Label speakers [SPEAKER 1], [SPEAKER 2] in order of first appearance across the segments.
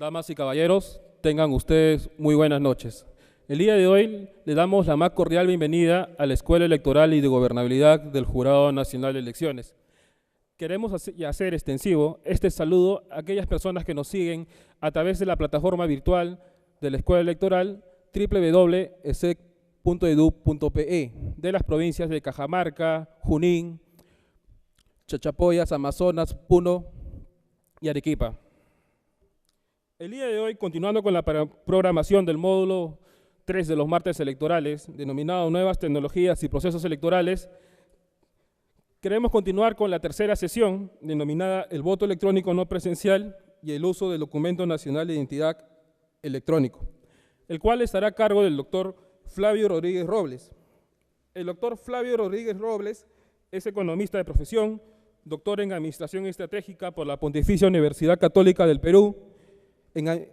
[SPEAKER 1] Damas y caballeros, tengan ustedes muy buenas noches. El día de hoy le damos la más cordial bienvenida a la Escuela Electoral y de Gobernabilidad del Jurado Nacional de Elecciones. Queremos hacer extensivo este saludo a aquellas personas que nos siguen a través de la plataforma virtual de la Escuela Electoral www.esec.edu.pe de las provincias de Cajamarca, Junín, Chachapoyas, Amazonas, Puno y Arequipa. El día de hoy, continuando con la programación del módulo 3 de los martes electorales, denominado Nuevas Tecnologías y Procesos Electorales, queremos continuar con la tercera sesión, denominada El voto electrónico no presencial y el uso del Documento Nacional de Identidad Electrónico, el cual estará a cargo del doctor Flavio Rodríguez Robles. El doctor Flavio Rodríguez Robles es economista de profesión, doctor en Administración Estratégica por la Pontificia Universidad Católica del Perú.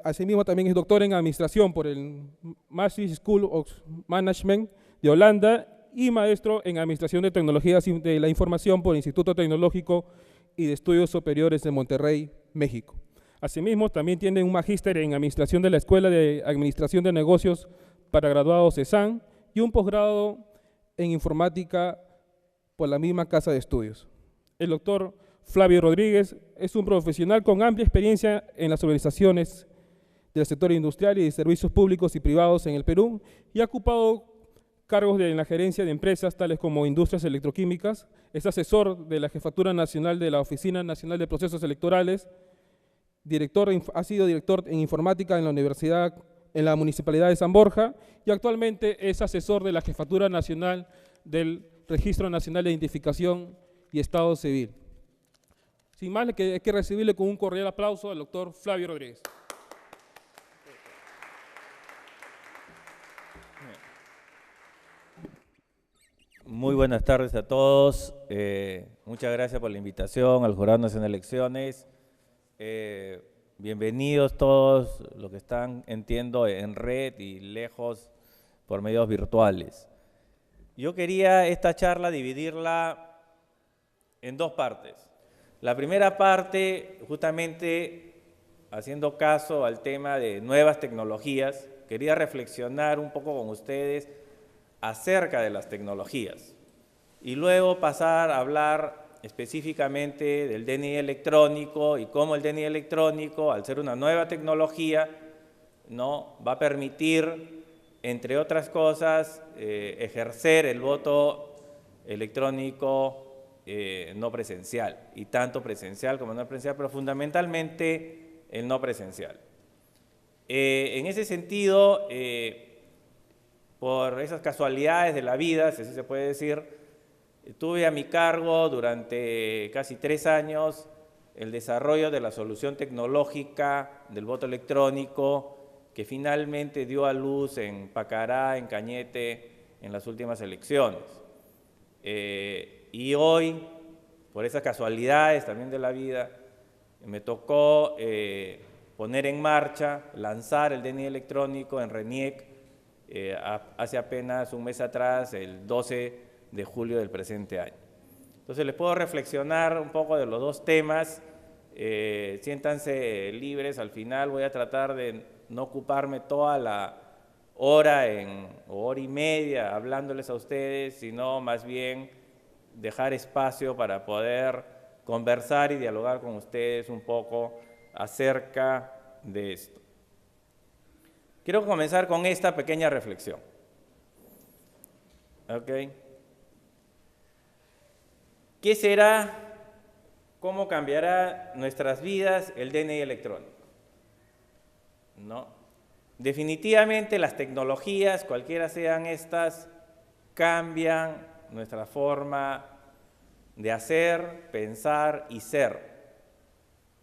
[SPEAKER 1] Asimismo, también es doctor en Administración por el Maastricht School of Management de Holanda y maestro en Administración de Tecnologías de la Información por el Instituto Tecnológico y de Estudios Superiores de Monterrey, México. Asimismo, también tiene un magíster en Administración de la Escuela de Administración de Negocios para graduados ESAN y un posgrado en Informática por la misma Casa de Estudios. El doctor Flavio Rodríguez es un profesional con amplia experiencia en las organizaciones del sector industrial y de servicios públicos y privados en el Perú y ha ocupado cargos en la gerencia de empresas tales como Industrias Electroquímicas, es asesor de la Jefatura Nacional de la Oficina Nacional de Procesos Electorales, ha sido director en informática en la Municipalidad de San Borja y actualmente es asesor de la Jefatura Nacional del Registro Nacional de Identificación y Estado Civil. Sin más, hay que recibirle con un cordial aplauso al doctor Flavio Rodríguez.
[SPEAKER 2] Muy buenas tardes a todos. Muchas gracias por la invitación al Jurado Nacional de Elecciones. Bienvenidos todos los que están, entiendo, en red y lejos por medios virtuales. Yo quería esta charla dividirla en dos partes. La primera parte, justamente haciendo caso al tema de nuevas tecnologías, quería reflexionar un poco con ustedes acerca de las tecnologías y luego pasar a hablar específicamente del DNI electrónico y cómo el DNI electrónico, al ser una nueva tecnología, ¿no?, va a permitir, entre otras cosas, ejercer el voto electrónico no presencial, y tanto presencial como no presencial, pero fundamentalmente el no presencial. En ese sentido, por esas casualidades de la vida, si así se puede decir, tuve a mi cargo durante casi 3 años el desarrollo de la solución tecnológica del voto electrónico que finalmente dio a luz en Pacará, en Cañete, en las últimas elecciones. Y hoy, por esas casualidades también de la vida, me tocó poner en marcha, lanzar el DNI electrónico en RENIEC hace apenas un mes atrás, el 12 de julio del presente año. Entonces les puedo reflexionar un poco de los dos temas, siéntanse libres, al final voy a tratar de no ocuparme toda la hora o hora y media hablándoles a ustedes, sino más bien dejar espacio para poder conversar y dialogar con ustedes un poco acerca de esto. Quiero comenzar con esta pequeña reflexión. ¿Ok? ¿Qué será, cómo cambiará nuestras vidas el DNI electrónico? ¿No? Definitivamente las tecnologías, cualquiera sean estas, cambian nuestra forma de hacer, pensar y ser.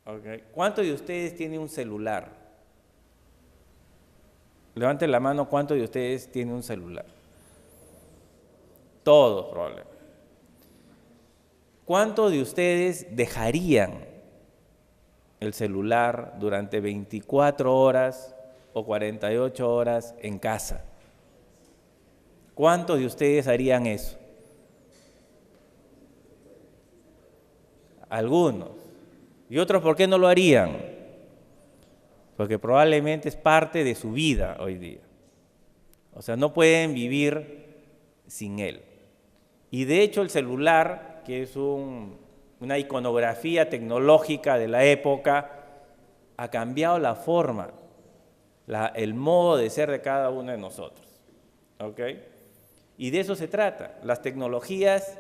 [SPEAKER 2] ¿Okay? ¿Cuántos de ustedes tienen un celular? Levanten la mano, ¿cuántos de ustedes tienen un celular? Todos, probablemente. ¿Cuántos de ustedes dejarían el celular durante 24 horas o 48 horas en casa? ¿Cuántos de ustedes harían eso? Algunos. ¿Y otros por qué no lo harían? porque probablemente es parte de su vida hoy día. O sea, no pueden vivir sin él. Y de hecho el celular, que es una iconografía tecnológica de la época, ha cambiado la forma, el modo de ser de cada uno de nosotros. ¿Ok? Y de eso se trata. Las tecnologías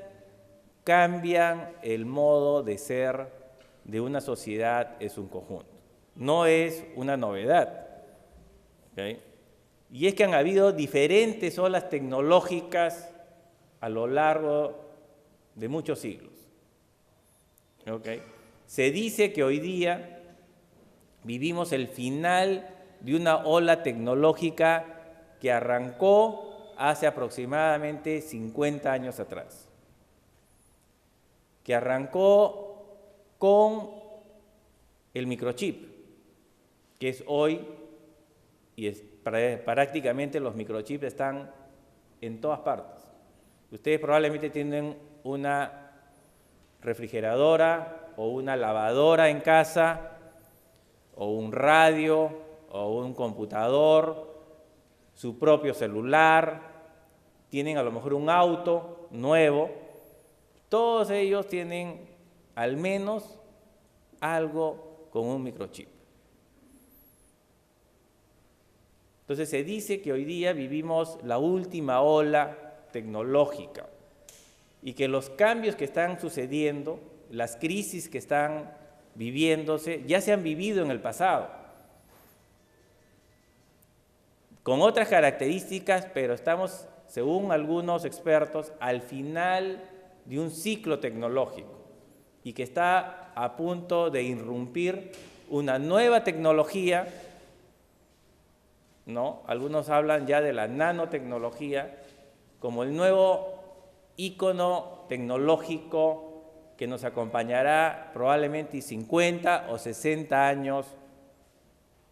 [SPEAKER 2] cambian el modo de ser de una sociedad en su conjunto. No es una novedad. ¿Ok? Y es que han habido diferentes olas tecnológicas a lo largo de muchos siglos. ¿Ok? Se dice que hoy día vivimos el final de una ola tecnológica que arrancó hace aproximadamente 50 años atrás, que arrancó con el microchip, que es hoy, y prácticamente los microchips están en todas partes. Ustedes probablemente tienen una refrigeradora o una lavadora en casa, o un radio, o un computador, su propio celular, tienen a lo mejor un auto nuevo. Todos ellos tienen al menos algo con un microchip. Entonces se dice que hoy día vivimos la última ola tecnológica y que los cambios que están sucediendo, las crisis que están viviéndose, ya se han vivido en el pasado, con otras características, pero estamos, según algunos expertos, al final de un ciclo tecnológico y que está a punto de irrumpir una nueva tecnología, ¿no? Algunos hablan ya de la nanotecnología como el nuevo ícono tecnológico que nos acompañará probablemente 50 o 60 años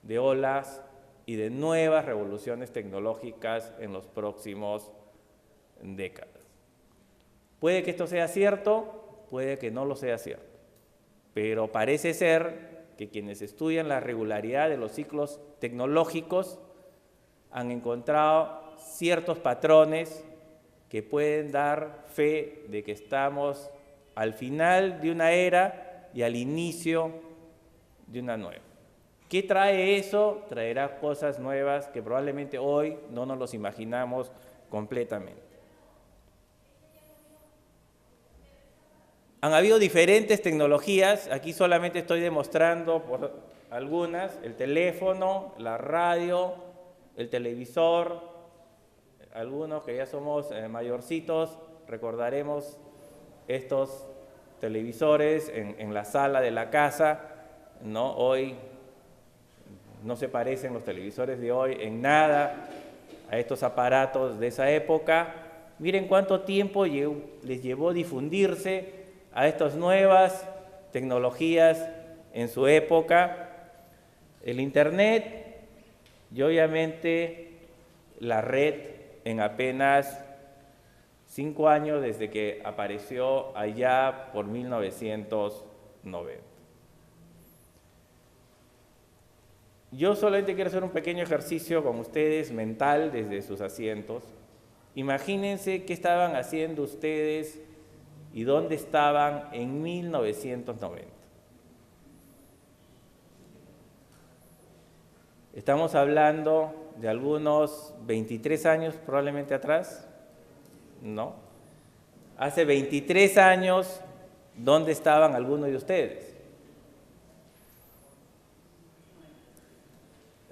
[SPEAKER 2] de olas y de nuevas revoluciones tecnológicas en los próximos décadas. Puede que esto sea cierto, puede que no lo sea cierto, pero parece ser que quienes estudian la regularidad de los ciclos tecnológicos han encontrado ciertos patrones que pueden dar fe de que estamos al final de una era y al inicio de una nueva. ¿Qué trae eso? Traerá cosas nuevas que probablemente hoy no nos los imaginamos completamente. Han habido diferentes tecnologías, aquí solamente estoy demostrando por algunas, el teléfono, la radio, el televisor. Algunos que ya somos mayorcitos recordaremos estos televisores en la sala de la casa, ¿no? Hoy no se parecen los televisores de hoy en nada a estos aparatos de esa época. Miren cuánto tiempo les llevó difundirse a estas nuevas tecnologías en su época. El Internet y obviamente la red en apenas 5 años desde que apareció allá por 1990. Yo solamente quiero hacer un pequeño ejercicio con ustedes mental desde sus asientos. Imagínense qué estaban haciendo ustedes y dónde estaban en 1990. Estamos hablando de algunos 23 años probablemente atrás, ¿no? Hace 23 años, ¿dónde estaban algunos de ustedes?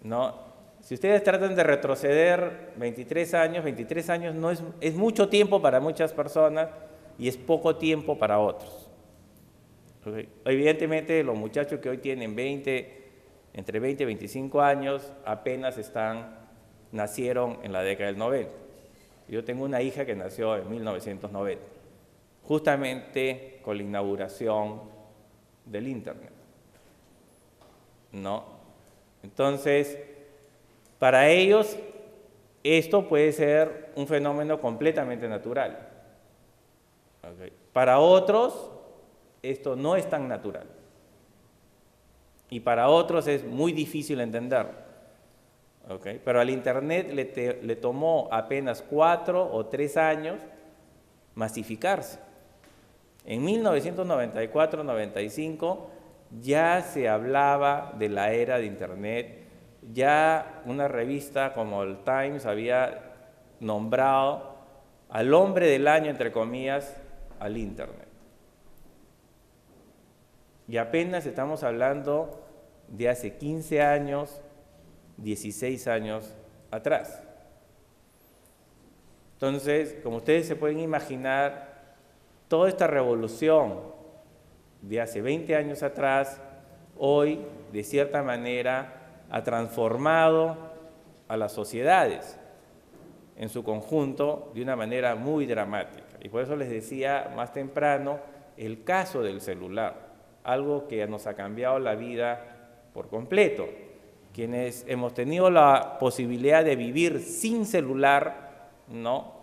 [SPEAKER 2] ¿No? Si ustedes tratan de retroceder 23 años no es mucho tiempo para muchas personas y es poco tiempo para otros. ¿Okay? Evidentemente, los muchachos que hoy tienen entre 20 y 25 años apenas nacieron en la década del 90. Yo tengo una hija que nació en 1990, justamente con la inauguración del Internet, ¿no? Entonces, para ellos, esto puede ser un fenómeno completamente natural. ¿Okay? Para otros, esto no es tan natural. y para otros es muy difícil entenderlo. ¿Okay? Pero al Internet le tomó apenas 4 o 3 años masificarse. En 1994-95 ya se hablaba de la era de Internet, ya una revista como el Times había nombrado al hombre del año, entre comillas, al Internet. Y apenas estamos hablando de hace 15 años, 16 años atrás. Entonces, como ustedes se pueden imaginar, toda esta revolución de hace 20 años atrás, hoy, de cierta manera, ha transformado a las sociedades en su conjunto de una manera muy dramática. Y por eso les decía más temprano el caso del celular, algo que nos ha cambiado la vida por completo. Quienes hemos tenido la posibilidad de vivir sin celular, ¿no?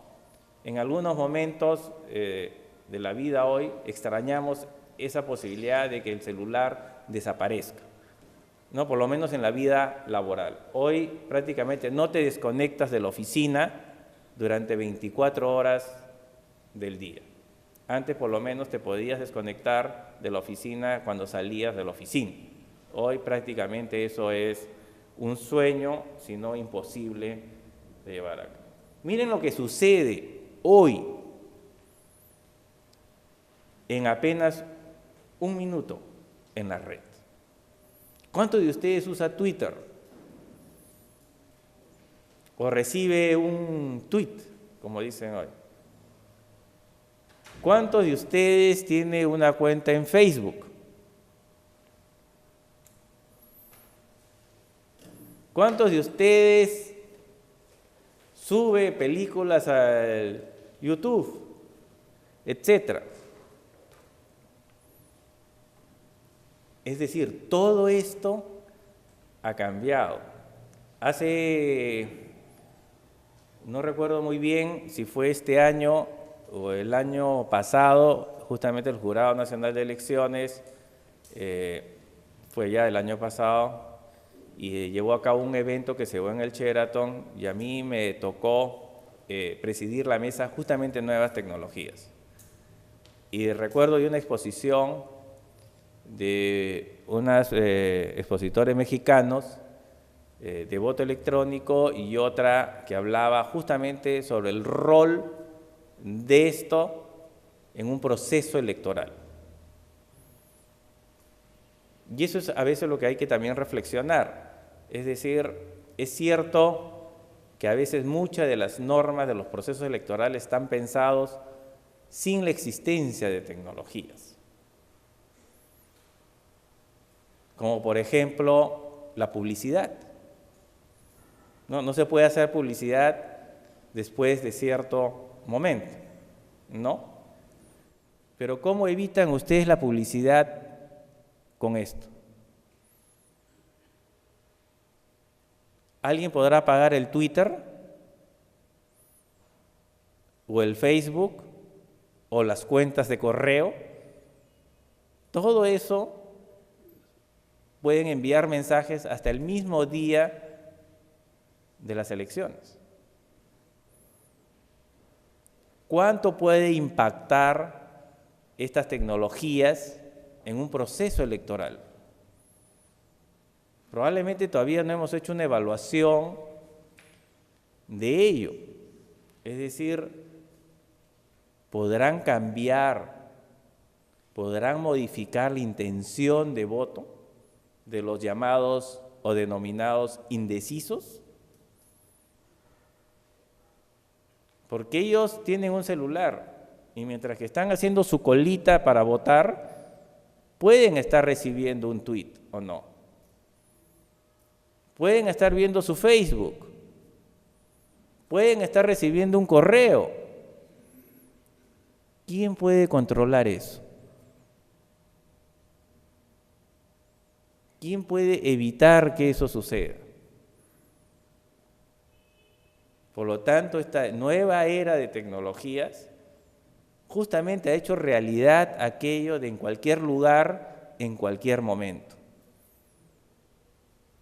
[SPEAKER 2] En algunos momentos de la vida hoy extrañamos esa posibilidad de que el celular desaparezca, ¿no? Por lo menos en la vida laboral. Hoy prácticamente no te desconectas de la oficina durante 24 horas del día. Antes por lo menos te podías desconectar de la oficina cuando salías de la oficina. Hoy prácticamente eso es un sueño, si no imposible, de llevar a cabo. Miren lo que sucede hoy en apenas un minuto en la red. ¿Cuántos de ustedes usa Twitter? O recibe un tweet, como dicen hoy. ¿Cuántos de ustedes tienen una cuenta en Facebook? ¿Cuántos de ustedes sube películas al YouTube, etcétera? Es decir, todo esto ha cambiado. No recuerdo muy bien si fue este año o el año pasado, justamente el Jurado Nacional de Elecciones, fue ya el año pasado, y llevó a cabo un evento que se dio en el Sheraton, y a mí me tocó presidir la mesa justamente en nuevas tecnologías. Y recuerdo de una exposición de unos expositores mexicanos de voto electrónico y otra que hablaba justamente sobre el rol de esto en un proceso electoral. Y eso es a veces lo que hay que también reflexionar. Es decir, es cierto que a veces muchas de las normas de los procesos electorales están pensados sin la existencia de tecnologías. Como por ejemplo la publicidad. No se puede hacer publicidad después de cierto momento, ¿no? Pero ¿cómo evitan ustedes la publicidad con esto? ¿Alguien podrá pagar el Twitter o el Facebook o las cuentas de correo? Todo eso pueden enviar mensajes hasta el mismo día de las elecciones. ¿Cuánto puede impactar estas tecnologías en un proceso electoral? Probablemente todavía no hemos hecho una evaluación de ello. Es decir, ¿podrán cambiar, podrán modificar la intención de voto de los llamados o denominados indecisos? Porque ellos tienen un celular y mientras que están haciendo su colita para votar, pueden estar recibiendo un tweet o no. Pueden estar viendo su Facebook. Pueden estar recibiendo un correo. ¿Quién puede controlar eso? ¿Quién puede evitar que eso suceda? Por lo tanto, esta nueva era de tecnologías justamente ha hecho realidad aquello de en cualquier lugar, en cualquier momento.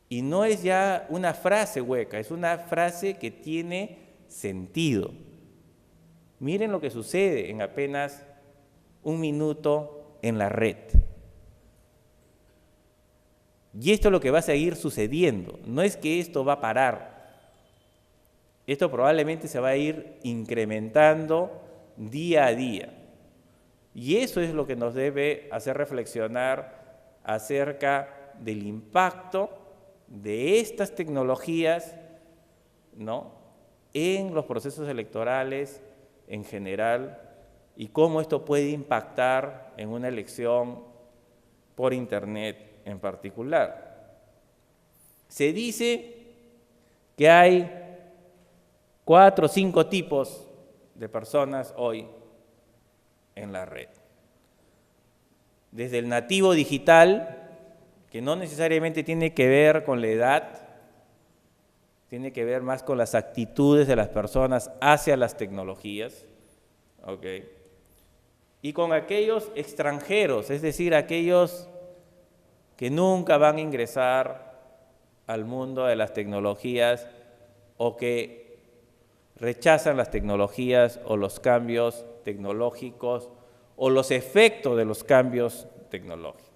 [SPEAKER 2] Y no es ya una frase hueca, es una frase que tiene sentido. Miren lo que sucede en apenas un minuto en la red. Y esto es lo que va a seguir sucediendo. No es que esto va a parar. Esto probablemente se va a ir incrementando día a día. Y eso es lo que nos debe hacer reflexionar acerca del impacto de estas tecnologías, ¿no?, en los procesos electorales en general y cómo esto puede impactar en una elección por Internet en particular. Se dice que hay 4 o 5 tipos de personas hoy en la red. Desde el nativo digital, que no necesariamente tiene que ver con la edad, tiene que ver más con las actitudes de las personas hacia las tecnologías, ¿okay? Y con aquellos extranjeros, es decir, aquellos que nunca van a ingresar al mundo de las tecnologías o que rechazan las tecnologías o los cambios tecnológicos o los efectos de los cambios tecnológicos.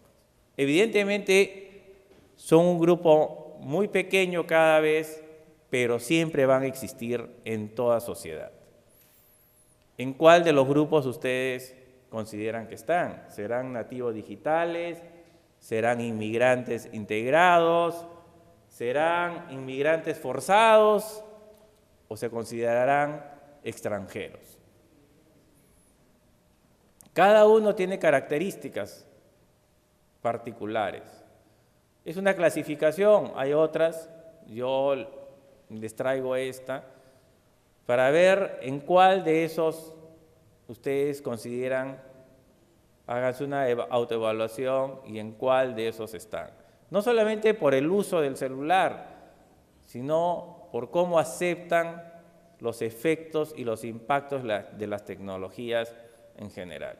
[SPEAKER 2] Evidentemente son un grupo muy pequeño cada vez, pero siempre van a existir en toda sociedad. ¿En cuál de los grupos ustedes consideran que están? ¿Serán nativos digitales? ¿Serán inmigrantes integrados? ¿Serán inmigrantes forzados? ¿O se considerarán extranjeros? Cada uno tiene características particulares. Es una clasificación, hay otras, yo les traigo esta, para ver en cuál de esos ustedes consideran, háganse una autoevaluación y en cuál de esos están. No solamente por el uso del celular, sino por cómo aceptan los efectos y los impactos de las tecnologías en general.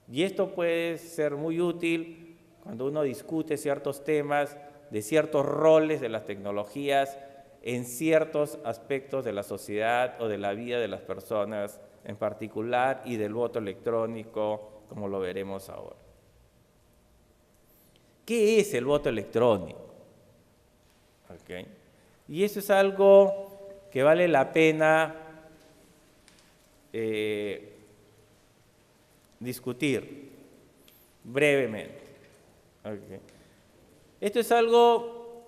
[SPEAKER 2] Y esto puede ser muy útil cuando uno discute ciertos temas de ciertos roles de las tecnologías en ciertos aspectos de la sociedad o de la vida de las personas en particular y del voto electrónico, como lo veremos ahora. ¿Qué es el voto electrónico? ¿Okay? Y eso es algo que vale la pena discutir brevemente. Okay. Esto es algo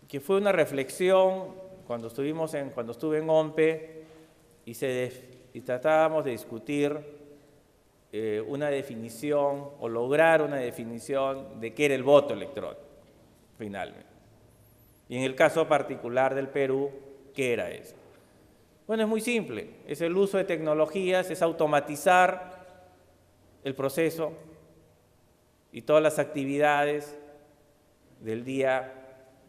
[SPEAKER 2] que fue una reflexión cuando estuve en OMPE y tratábamos de discutir una definición o lograr una definición de qué era el voto electrónico, finalmente. Y en el caso particular del Perú, ¿qué era eso? Bueno, es muy simple, es el uso de tecnologías, es automatizar el proceso y todas las actividades del día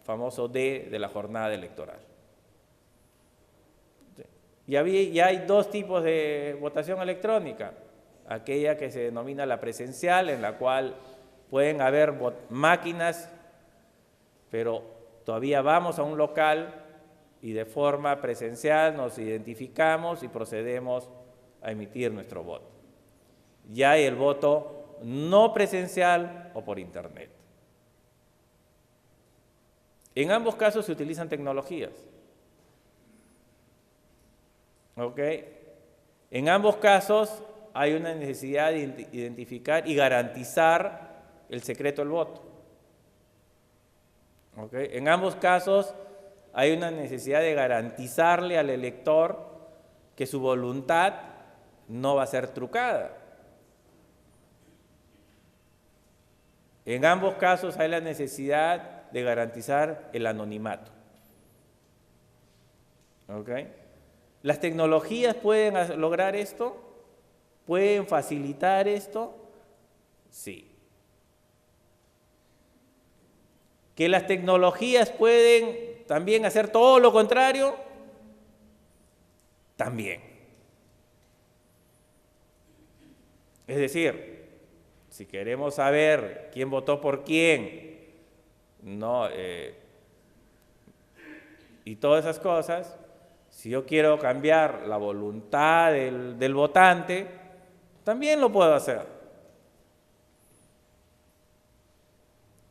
[SPEAKER 2] famoso D de la jornada electoral. Ya hay 2 tipos de votación electrónica, aquella que se denomina la presencial, en la cual pueden haber máquinas, pero todavía vamos a un local y de forma presencial nos identificamos y procedemos a emitir nuestro voto. Ya hay el voto no presencial o por Internet. En ambos casos se utilizan tecnologías. ¿Ok? En ambos casos hay una necesidad de identificar y garantizar el secreto del voto. ¿Ok? En ambos casos hay una necesidad de garantizarle al elector que su voluntad no va a ser trucada. En ambos casos hay la necesidad de garantizar el anonimato. ¿Ok? ¿Las tecnologías pueden lograr esto? ¿Pueden facilitar esto? Sí. ¿Que las tecnologías pueden también hacer todo lo contrario? También. Es decir, si queremos saber quién votó por quién, no, y todas esas cosas, si yo quiero cambiar la voluntad del votante, también lo puedo hacer.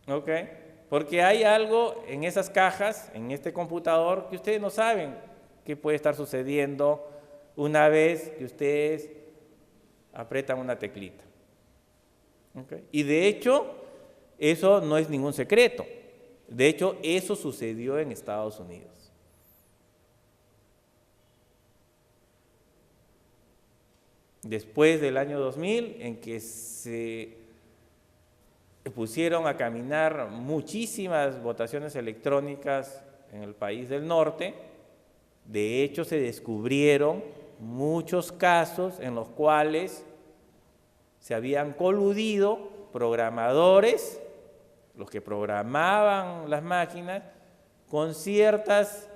[SPEAKER 2] ¿Ok? Porque hay algo en esas cajas, en este computador, que ustedes no saben qué puede estar sucediendo una vez que ustedes apretan una teclita. ¿Ok? Y de hecho, eso no es ningún secreto. De hecho, eso sucedió en Estados Unidos. Después del año 2000, en que se pusieron a caminar muchísimas votaciones electrónicas en el país del norte, de hecho se descubrieron muchos casos en los cuales se habían coludido programadores, los que programaban las máquinas, con ciertos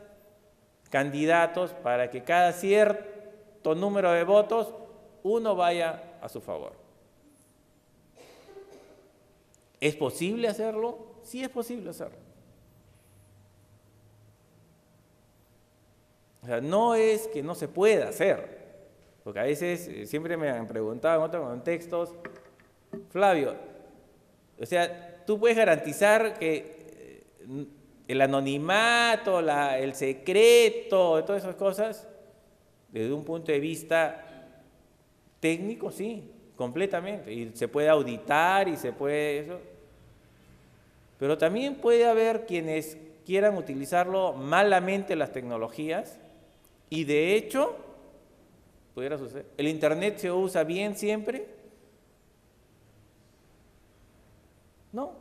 [SPEAKER 2] candidatos para que cada cierto número de votos uno vaya a su favor. ¿Es posible hacerlo? Sí es posible hacerlo. O sea, no es que no se pueda hacer, porque a veces siempre me han preguntado en otros contextos, Flavio, o sea, tú puedes garantizar que el anonimato, el secreto, todas esas cosas, desde un punto de vista técnico, sí, completamente, y se puede auditar y se puede eso, pero también puede haber quienes quieran utilizarlo malamente las tecnologías, y de hecho, pudiera suceder. ¿El Internet se usa bien siempre? No.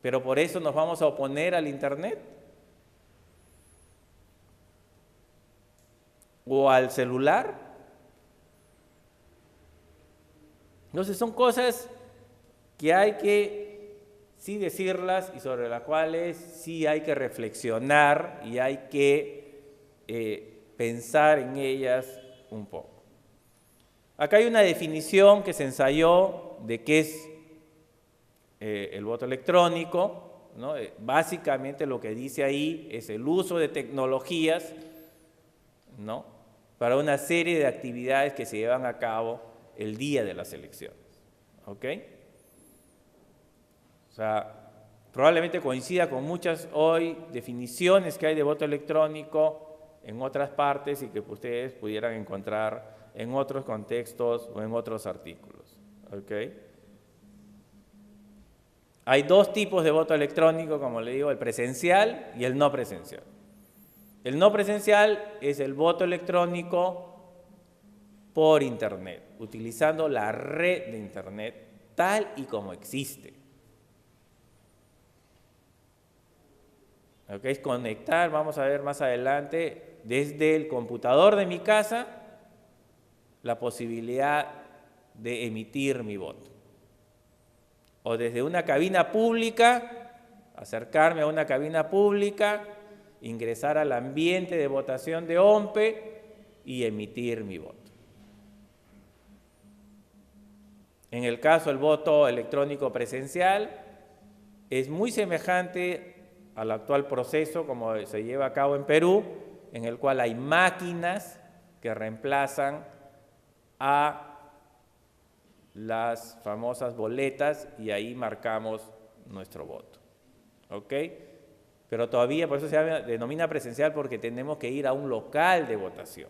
[SPEAKER 2] ¿Pero por eso nos vamos a oponer al Internet? ¿O al celular? Entonces son cosas que hay que sí decirlas y sobre las cuales sí hay que reflexionar y hay que pensar en ellas un poco. Acá hay una definición que se ensayó de qué es el voto electrónico, ¿no? Básicamente lo que dice ahí es el uso de tecnologías, ¿no?, para una serie de actividades que se llevan a cabo el día de las elecciones. ¿Ok? O sea, probablemente coincida con muchas hoy definiciones que hay de voto electrónico en otras partes y que ustedes pudieran encontrar en otros contextos o en otros artículos. ¿Ok? Hay dos tipos de voto electrónico, como le digo, el presencial y el no presencial. El no presencial es el voto electrónico por Internet, utilizando la red de Internet tal y como existe. ¿Ok? Es conectar, vamos a ver más adelante, desde el computador de mi casa, la posibilidad de emitir mi voto. O desde una cabina pública, acercarme a una cabina pública, ingresar al ambiente de votación de OMPE y emitir mi voto. En el caso del voto electrónico presencial, es muy semejante al actual proceso como se lleva a cabo en Perú, en el cual hay máquinas que reemplazan a las famosas boletas y ahí marcamos nuestro voto. ¿Ok? Pero todavía, por eso se denomina presencial, porque tenemos que ir a un local de votación,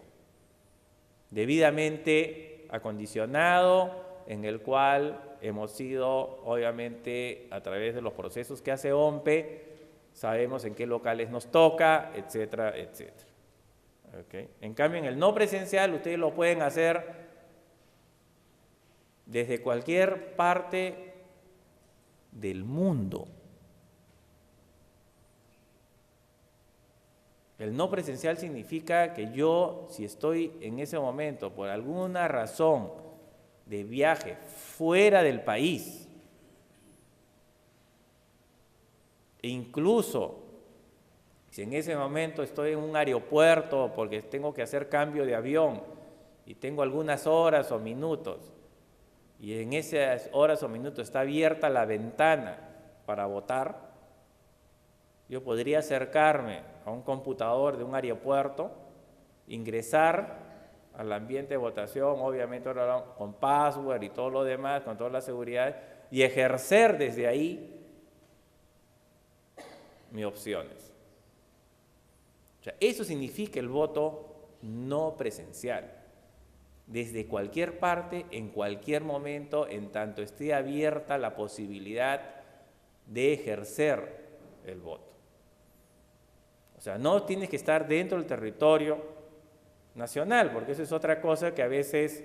[SPEAKER 2] debidamente acondicionado, en el cual hemos sido, obviamente, a través de los procesos que hace OMPE, sabemos en qué locales nos toca, etcétera, etcétera. ¿Okay? En cambio, en el no presencial, ustedes lo pueden hacer desde cualquier parte del mundo. El no presencial significa que yo, si estoy en ese momento, por alguna razón de viaje fuera del país, e incluso si en ese momento estoy en un aeropuerto porque tengo que hacer cambio de avión y tengo algunas horas o minutos, y en esas horas o minutos está abierta la ventana para votar, Yo podría acercarme a un computador de un aeropuerto, ingresar al ambiente de votación, obviamente ahora con password y todo lo demás, con toda la seguridad, y ejercer desde ahí mis opciones. O sea, eso significa el voto no presencial. Desde cualquier parte, en cualquier momento, en tanto esté abierta la posibilidad de ejercer el voto. O sea, no tienes que estar dentro del territorio nacional, porque eso es otra cosa que a veces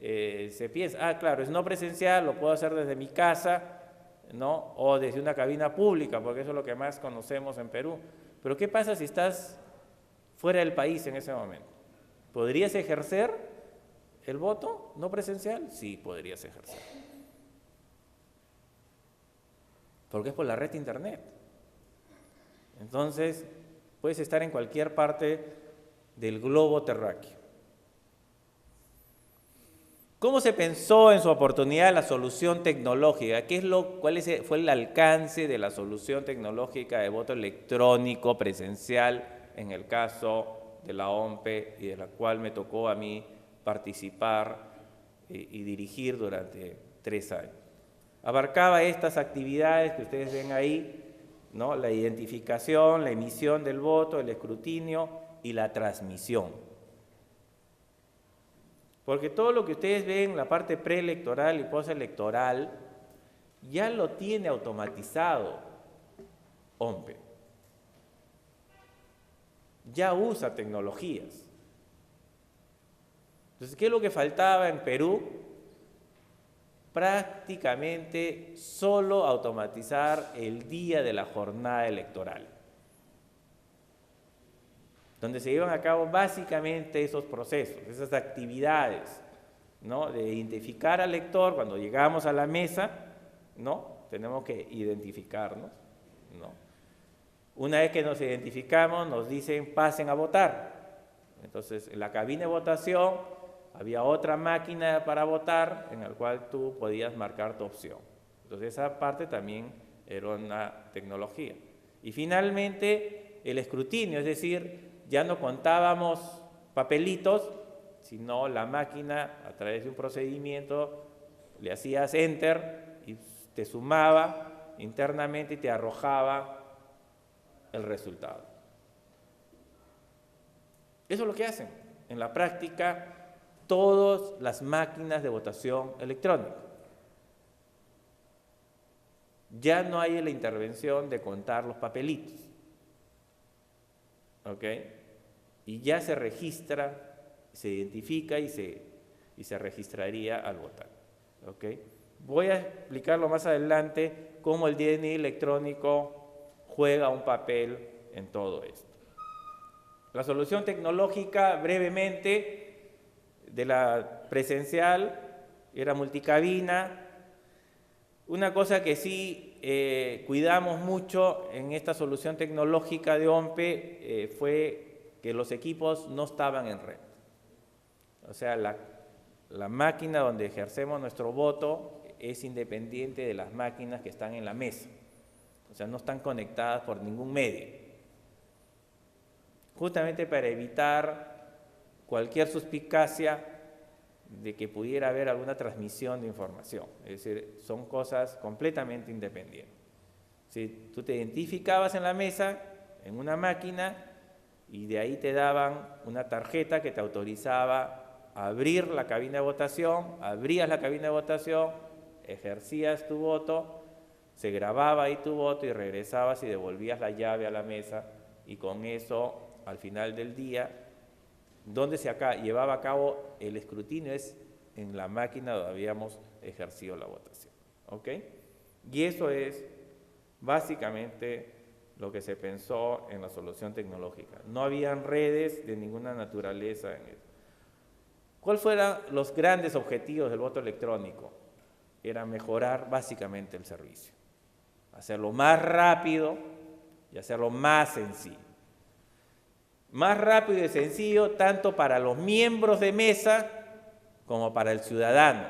[SPEAKER 2] se piensa, claro, es no presencial, lo puedo hacer desde mi casa, ¿no? O desde una cabina pública, porque eso es lo que más conocemos en Perú. Pero ¿qué pasa si estás fuera del país en ese momento? ¿Podrías ejercer el voto no presencial? Sí, podrías ejercer. Porque es por la red de internet. Entonces, puedes estar en cualquier parte del globo terráqueo. ¿Cómo se pensó en su oportunidad la solución tecnológica? ¿Cuál fue el alcance de la solución tecnológica de voto electrónico presencial en el caso de la OMPE y de la cual me tocó a mí participar y dirigir durante 3 años? Abarcaba estas actividades que ustedes ven ahí, ¿no? La identificación, la emisión del voto, el escrutinio y la transmisión. Porque todo lo que ustedes ven, la parte preelectoral y postelectoral, ya lo tiene automatizado OMPE. Ya usa tecnologías. Entonces, ¿qué es lo que faltaba en Perú? Prácticamente solo automatizar el día de la jornada electoral, donde se llevan a cabo básicamente esos procesos, esas actividades, ¿no? De identificar al lector cuando llegamos a la mesa, ¿no? Tenemos que identificarnos, ¿no? Una vez que nos identificamos, nos dicen pasen a votar. Entonces, en la cabina de votación había otra máquina para votar en la cual tú podías marcar tu opción. Entonces, esa parte también era una tecnología. Y finalmente, el escrutinio, es decir, ya no contábamos papelitos, sino la máquina, a través de un procedimiento, le hacías enter y te sumaba internamente y te arrojaba el resultado. Eso es lo que hacen en la práctica todas las máquinas de votación electrónica. Ya no hay la intervención de contar los papelitos, ¿ok? Y ya se registra, se identifica y se registraría al votar, ¿ok? Voy a explicarlo más adelante cómo el DNI electrónico juega un papel en todo esto. La solución tecnológica, brevemente, de la presencial era multicabina. Una cosa que sí cuidamos mucho en esta solución tecnológica de OMPE fue que los equipos no estaban en red. O sea, la máquina donde ejercemos nuestro voto es independiente de las máquinas que están en la mesa. O sea, no están conectadas por ningún medio. Justamente para evitar cualquier suspicacia de que pudiera haber alguna transmisión de información. Es decir, son cosas completamente independientes. Si tú te identificabas en la mesa, en una máquina, y de ahí te daban una tarjeta que te autorizaba a abrir la cabina de votación, abrías la cabina de votación, ejercías tu voto, se grababa ahí tu voto y regresabas y devolvías la llave a la mesa, y con eso, al final del día, donde se llevaba a cabo el escrutinio es en la máquina donde habíamos ejercido la votación, ¿ok? Y eso es básicamente lo que se pensó en la solución tecnológica. No habían redes de ninguna naturaleza en eso. ¿Cuáles fueron los grandes objetivos del voto electrónico? Era mejorar básicamente el servicio, hacerlo más rápido y hacerlo más sencillo. Más rápido y sencillo tanto para los miembros de mesa como para el ciudadano.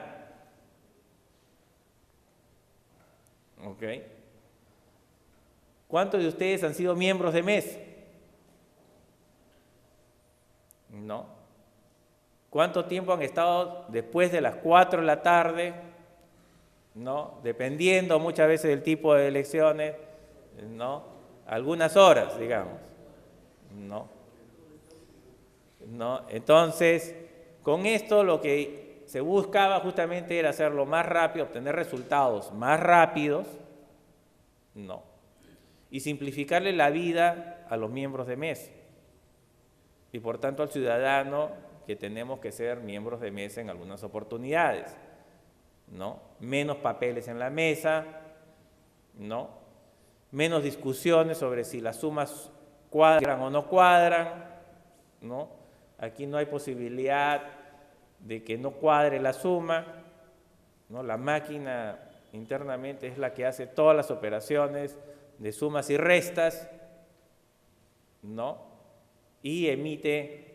[SPEAKER 2] ¿Ok? ¿Cuántos de ustedes han sido miembros de MES? ¿No? ¿Cuánto tiempo han estado después de las 4 de la tarde? ¿No? Dependiendo muchas veces del tipo de elecciones, ¿no? Algunas horas, digamos. ¿No? ¿No? Entonces, con esto lo que se buscaba justamente era hacerlo más rápido, obtener resultados más rápidos, ¿no? Y simplificarle la vida a los miembros de MES. Y por tanto al ciudadano que tenemos que ser miembros de mesa en algunas oportunidades, ¿no? Menos papeles en la mesa, ¿no? Menos discusiones sobre si las sumas cuadran o no cuadran, ¿no? Aquí no hay posibilidad de que no cuadre la suma, ¿no? La máquina internamente es la que hace todas las operaciones de sumas y restas, ¿no? Y emite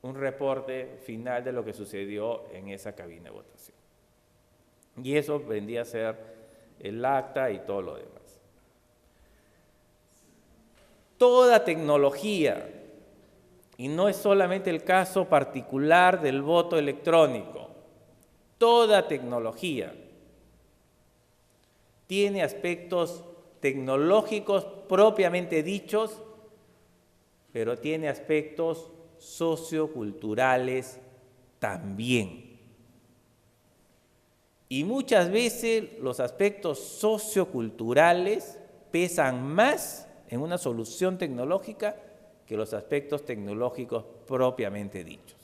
[SPEAKER 2] un reporte final de lo que sucedió en esa cabina de votación. Y eso vendría a ser el acta y todo lo demás. Toda tecnología, y no es solamente el caso particular del voto electrónico, toda tecnología tiene aspectos tecnológicos propiamente dichos, pero tiene aspectos socioculturales también. Y muchas veces los aspectos socioculturales pesan más en una solución tecnológica que los aspectos tecnológicos propiamente dichos.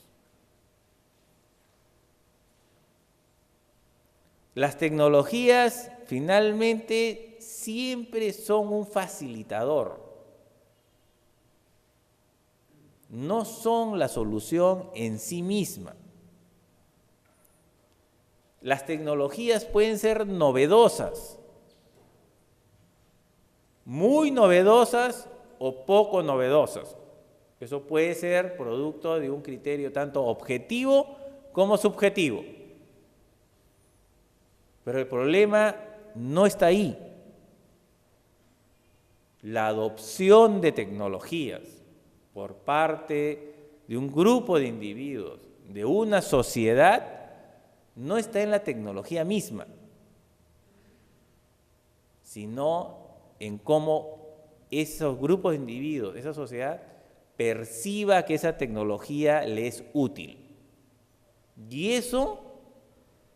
[SPEAKER 2] Las tecnologías finalmente siempre son un facilitador. No son la solución en sí misma. Las tecnologías pueden ser novedosas, muy novedosas o poco novedosas. Eso puede ser producto de un criterio tanto objetivo como subjetivo. Pero el problema no está ahí. La adopción de tecnologías por parte de un grupo de individuos, de una sociedad, no está en la tecnología misma, sino en cómo esos grupos de individuos, esa sociedad, perciba que esa tecnología le es útil. Y eso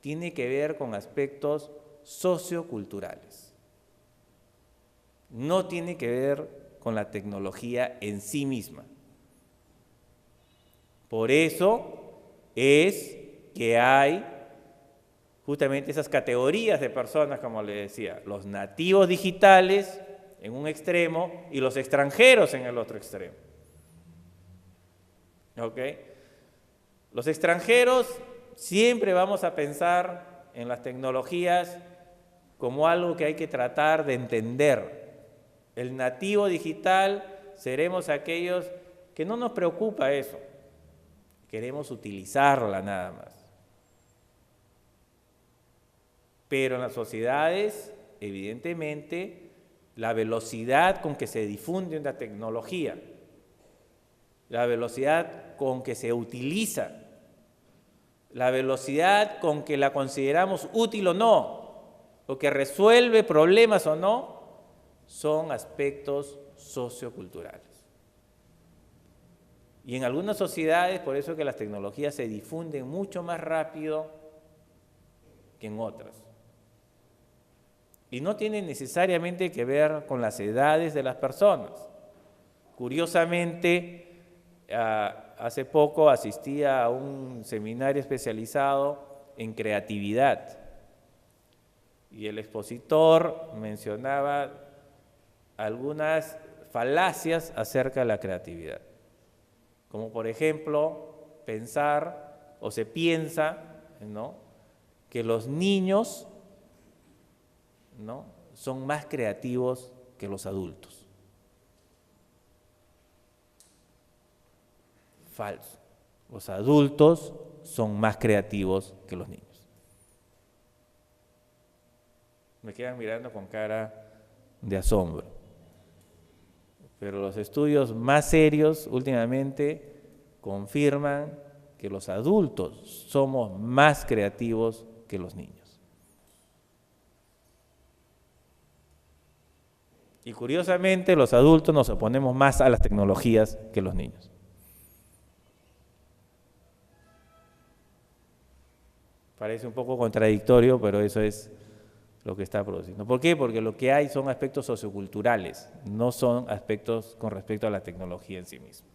[SPEAKER 2] tiene que ver con aspectos socioculturales. No tiene que ver con la tecnología en sí misma. Por eso es que hay justamente esas categorías de personas, como le decía, los nativos digitales en un extremo y los extranjeros en el otro extremo. ¿Ok? Los extranjeros siempre vamos a pensar en las tecnologías como algo que hay que tratar de entender. El nativo digital seremos aquellos que no nos preocupa eso, queremos utilizarla nada más. Pero en las sociedades, evidentemente, la velocidad con que se difunde una tecnología, la velocidad con que se utiliza, la velocidad con que la consideramos útil o no, o que resuelve problemas o no, son aspectos socioculturales. Y en algunas sociedades, por eso es que las tecnologías se difunden mucho más rápido que en otras. Y no tiene necesariamente que ver con las edades de las personas. Curiosamente, hace poco asistí a un seminario especializado en creatividad y el expositor mencionaba algunas falacias acerca de la creatividad, como por ejemplo pensar o se piensa, ¿no?, que los niños, ¿no?, son más creativos que los adultos. Falso. Los adultos son más creativos que los niños. Me quedan mirando con cara de asombro. pero los estudios más serios últimamente confirman que los adultos somos más creativos que los niños. Y curiosamente, los adultos nos oponemos más a las tecnologías que los niños. Parece un poco contradictorio, pero eso es lo que está produciendo. ¿Por qué? Porque lo que hay son aspectos socioculturales, no son aspectos con respecto a la tecnología en sí misma.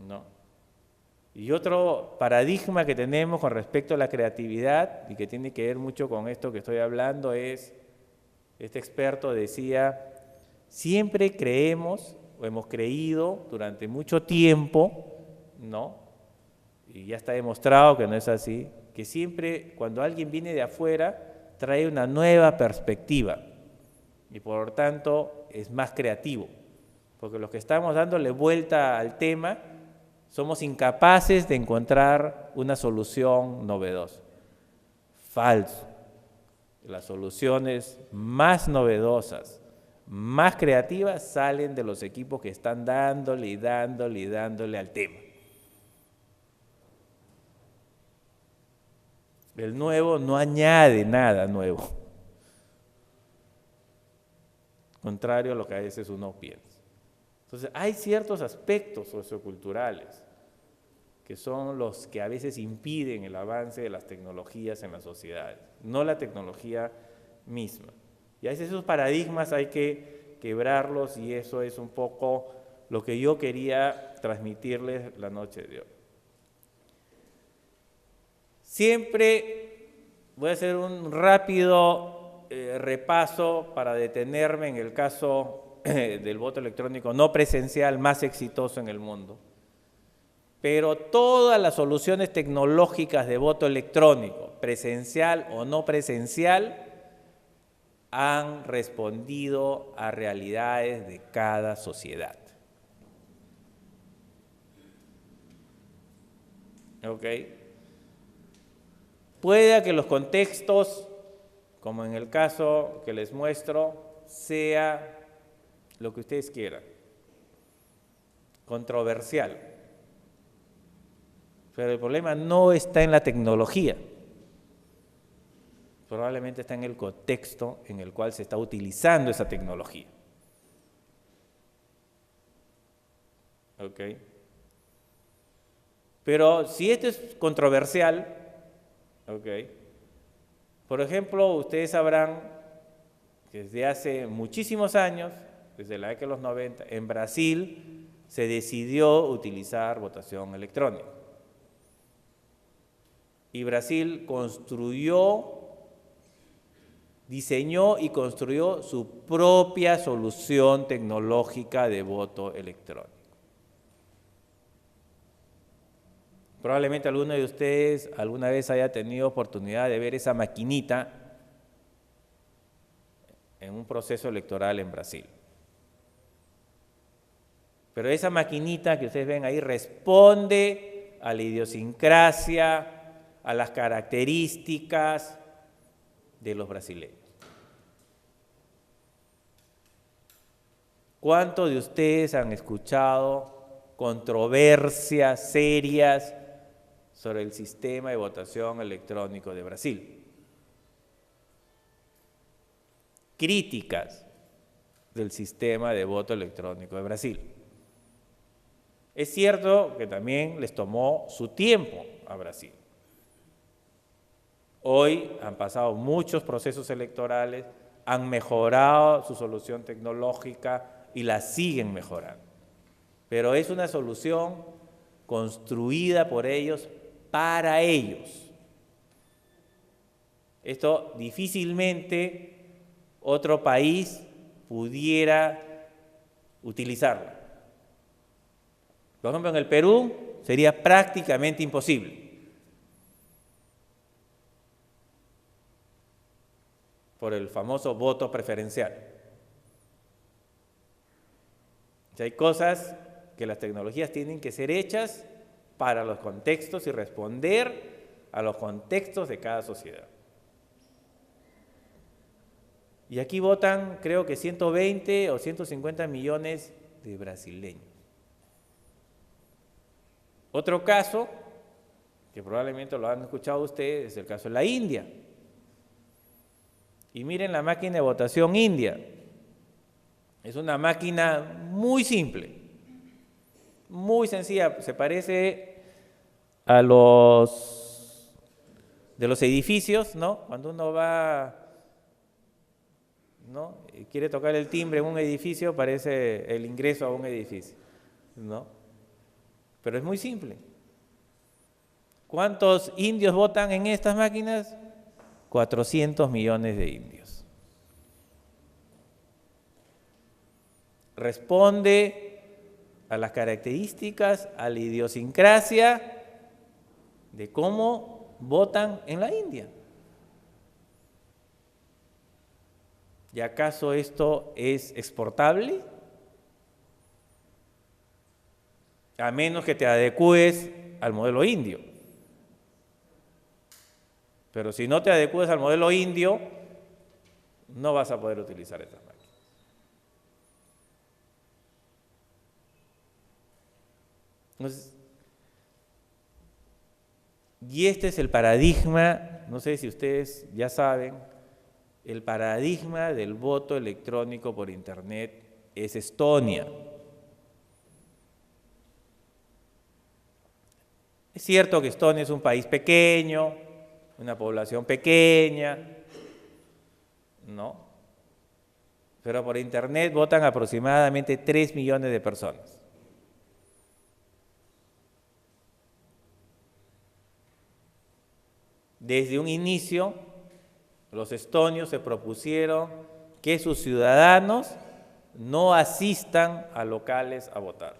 [SPEAKER 2] ¿No? Y otro paradigma que tenemos con respecto a la creatividad, y que tiene que ver mucho con esto que estoy hablando, es, este experto decía, siempre creemos, o hemos creído durante mucho tiempo, ¿no? Y ya está demostrado que no es así, que siempre cuando alguien viene de afuera trae una nueva perspectiva y por lo tanto es más creativo, porque los que estamos dándole vuelta al tema somos incapaces de encontrar una solución novedosa. Falso. Las soluciones más novedosas, más creativas salen de los equipos que están dándole y dándole y dándole al tema. El nuevo no añade nada nuevo, contrario a lo que a veces uno piensa. Entonces, hay ciertos aspectos socioculturales que son los que a veces impiden el avance de las tecnologías en las sociedades, no la tecnología misma. Y a veces esos paradigmas hay que quebrarlos y eso es un poco lo que yo quería transmitirles la noche de hoy. Siempre voy a hacer un rápido repaso para detenerme en el caso del voto electrónico no presencial más exitoso en el mundo. Pero todas las soluciones tecnológicas de voto electrónico, presencial o no presencial, han respondido a realidades de cada sociedad. ¿Ok? Puede que los contextos, como en el caso que les muestro, sea lo que ustedes quieran, controversial. Pero el problema no está en la tecnología, probablemente está en el contexto en el cual se está utilizando esa tecnología. ¿Ok? Pero si esto es controversial, ¿ok? Por ejemplo, ustedes sabrán que desde hace muchísimos años, desde la década de los 90, en Brasil se decidió utilizar votación electrónica. Y Brasil diseñó y construyó su propia solución tecnológica de voto electrónico. Probablemente alguno de ustedes alguna vez haya tenido oportunidad de ver esa maquinita en un proceso electoral en Brasil. Pero esa maquinita que ustedes ven ahí responde a la idiosincrasia, a las características de los brasileños. ¿Cuántos de ustedes han escuchado controversias serias sobre el sistema de votación electrónico de Brasil? Críticas del sistema de voto electrónico de Brasil. Es cierto que también les tomó su tiempo a Brasil. Hoy han pasado muchos procesos electorales, han mejorado su solución tecnológica y la siguen mejorando. Pero es una solución construida por ellos para ellos. Esto difícilmente otro país pudiera utilizarlo. Por ejemplo, en el Perú sería prácticamente imposible. Por el famoso voto preferencial. O sea, hay cosas que las tecnologías tienen que ser hechas para los contextos y responder a los contextos de cada sociedad. Y aquí votan, creo que 120 o 150 millones de brasileños. Otro caso, que probablemente lo han escuchado ustedes, es el caso de la India. Y miren la máquina de votación india. Es una máquina muy simple, muy sencilla. Se parece a los de los edificios, ¿no? Cuando uno va, ¿no?, y quiere tocar el timbre en un edificio, parece el ingreso a un edificio, ¿no? Pero es muy simple. ¿Cuántos indios votan en estas máquinas? 400 millones de indios. Responde a las características, a la idiosincrasia de cómo votan en la India. ¿Y acaso esto es exportable? A menos que te adecues al modelo indio. Pero si no te adecues al modelo indio, no vas a poder utilizar estas máquinas. Entonces, y este es el paradigma, no sé si ustedes ya saben, el paradigma del voto electrónico por Internet es Estonia. Es cierto que Estonia es un país pequeño, una población pequeña, ¿no? Pero por Internet votan aproximadamente 3 millones de personas. Desde un inicio, los estonios se propusieron que sus ciudadanos no asistan a locales a votar.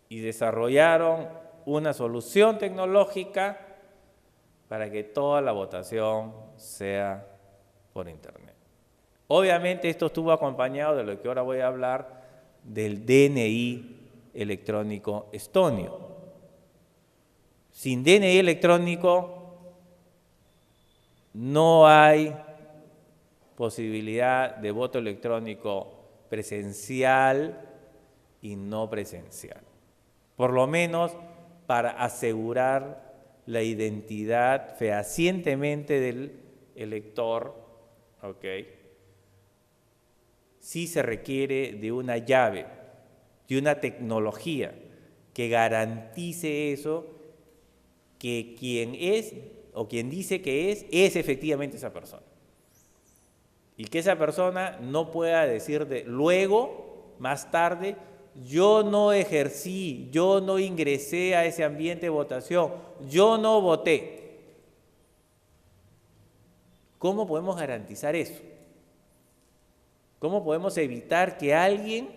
[SPEAKER 2] Y desarrollaron una solución tecnológica para que toda la votación sea por Internet. Obviamente esto estuvo acompañado de lo que ahora voy a hablar, del DNI electrónico estonio. Sin DNI electrónico no hay posibilidad de voto electrónico presencial y no presencial. Por lo menos para asegurar la identidad fehacientemente del elector, ¿ok? Sí se requiere de una llave, de una tecnología que garantice eso, que quien es o quien dice que es efectivamente esa persona. Y que esa persona no pueda decir luego, más tarde, yo no ejercí, yo no ingresé a ese ambiente de votación, yo no voté. ¿Cómo podemos garantizar eso? ¿Cómo podemos evitar que alguien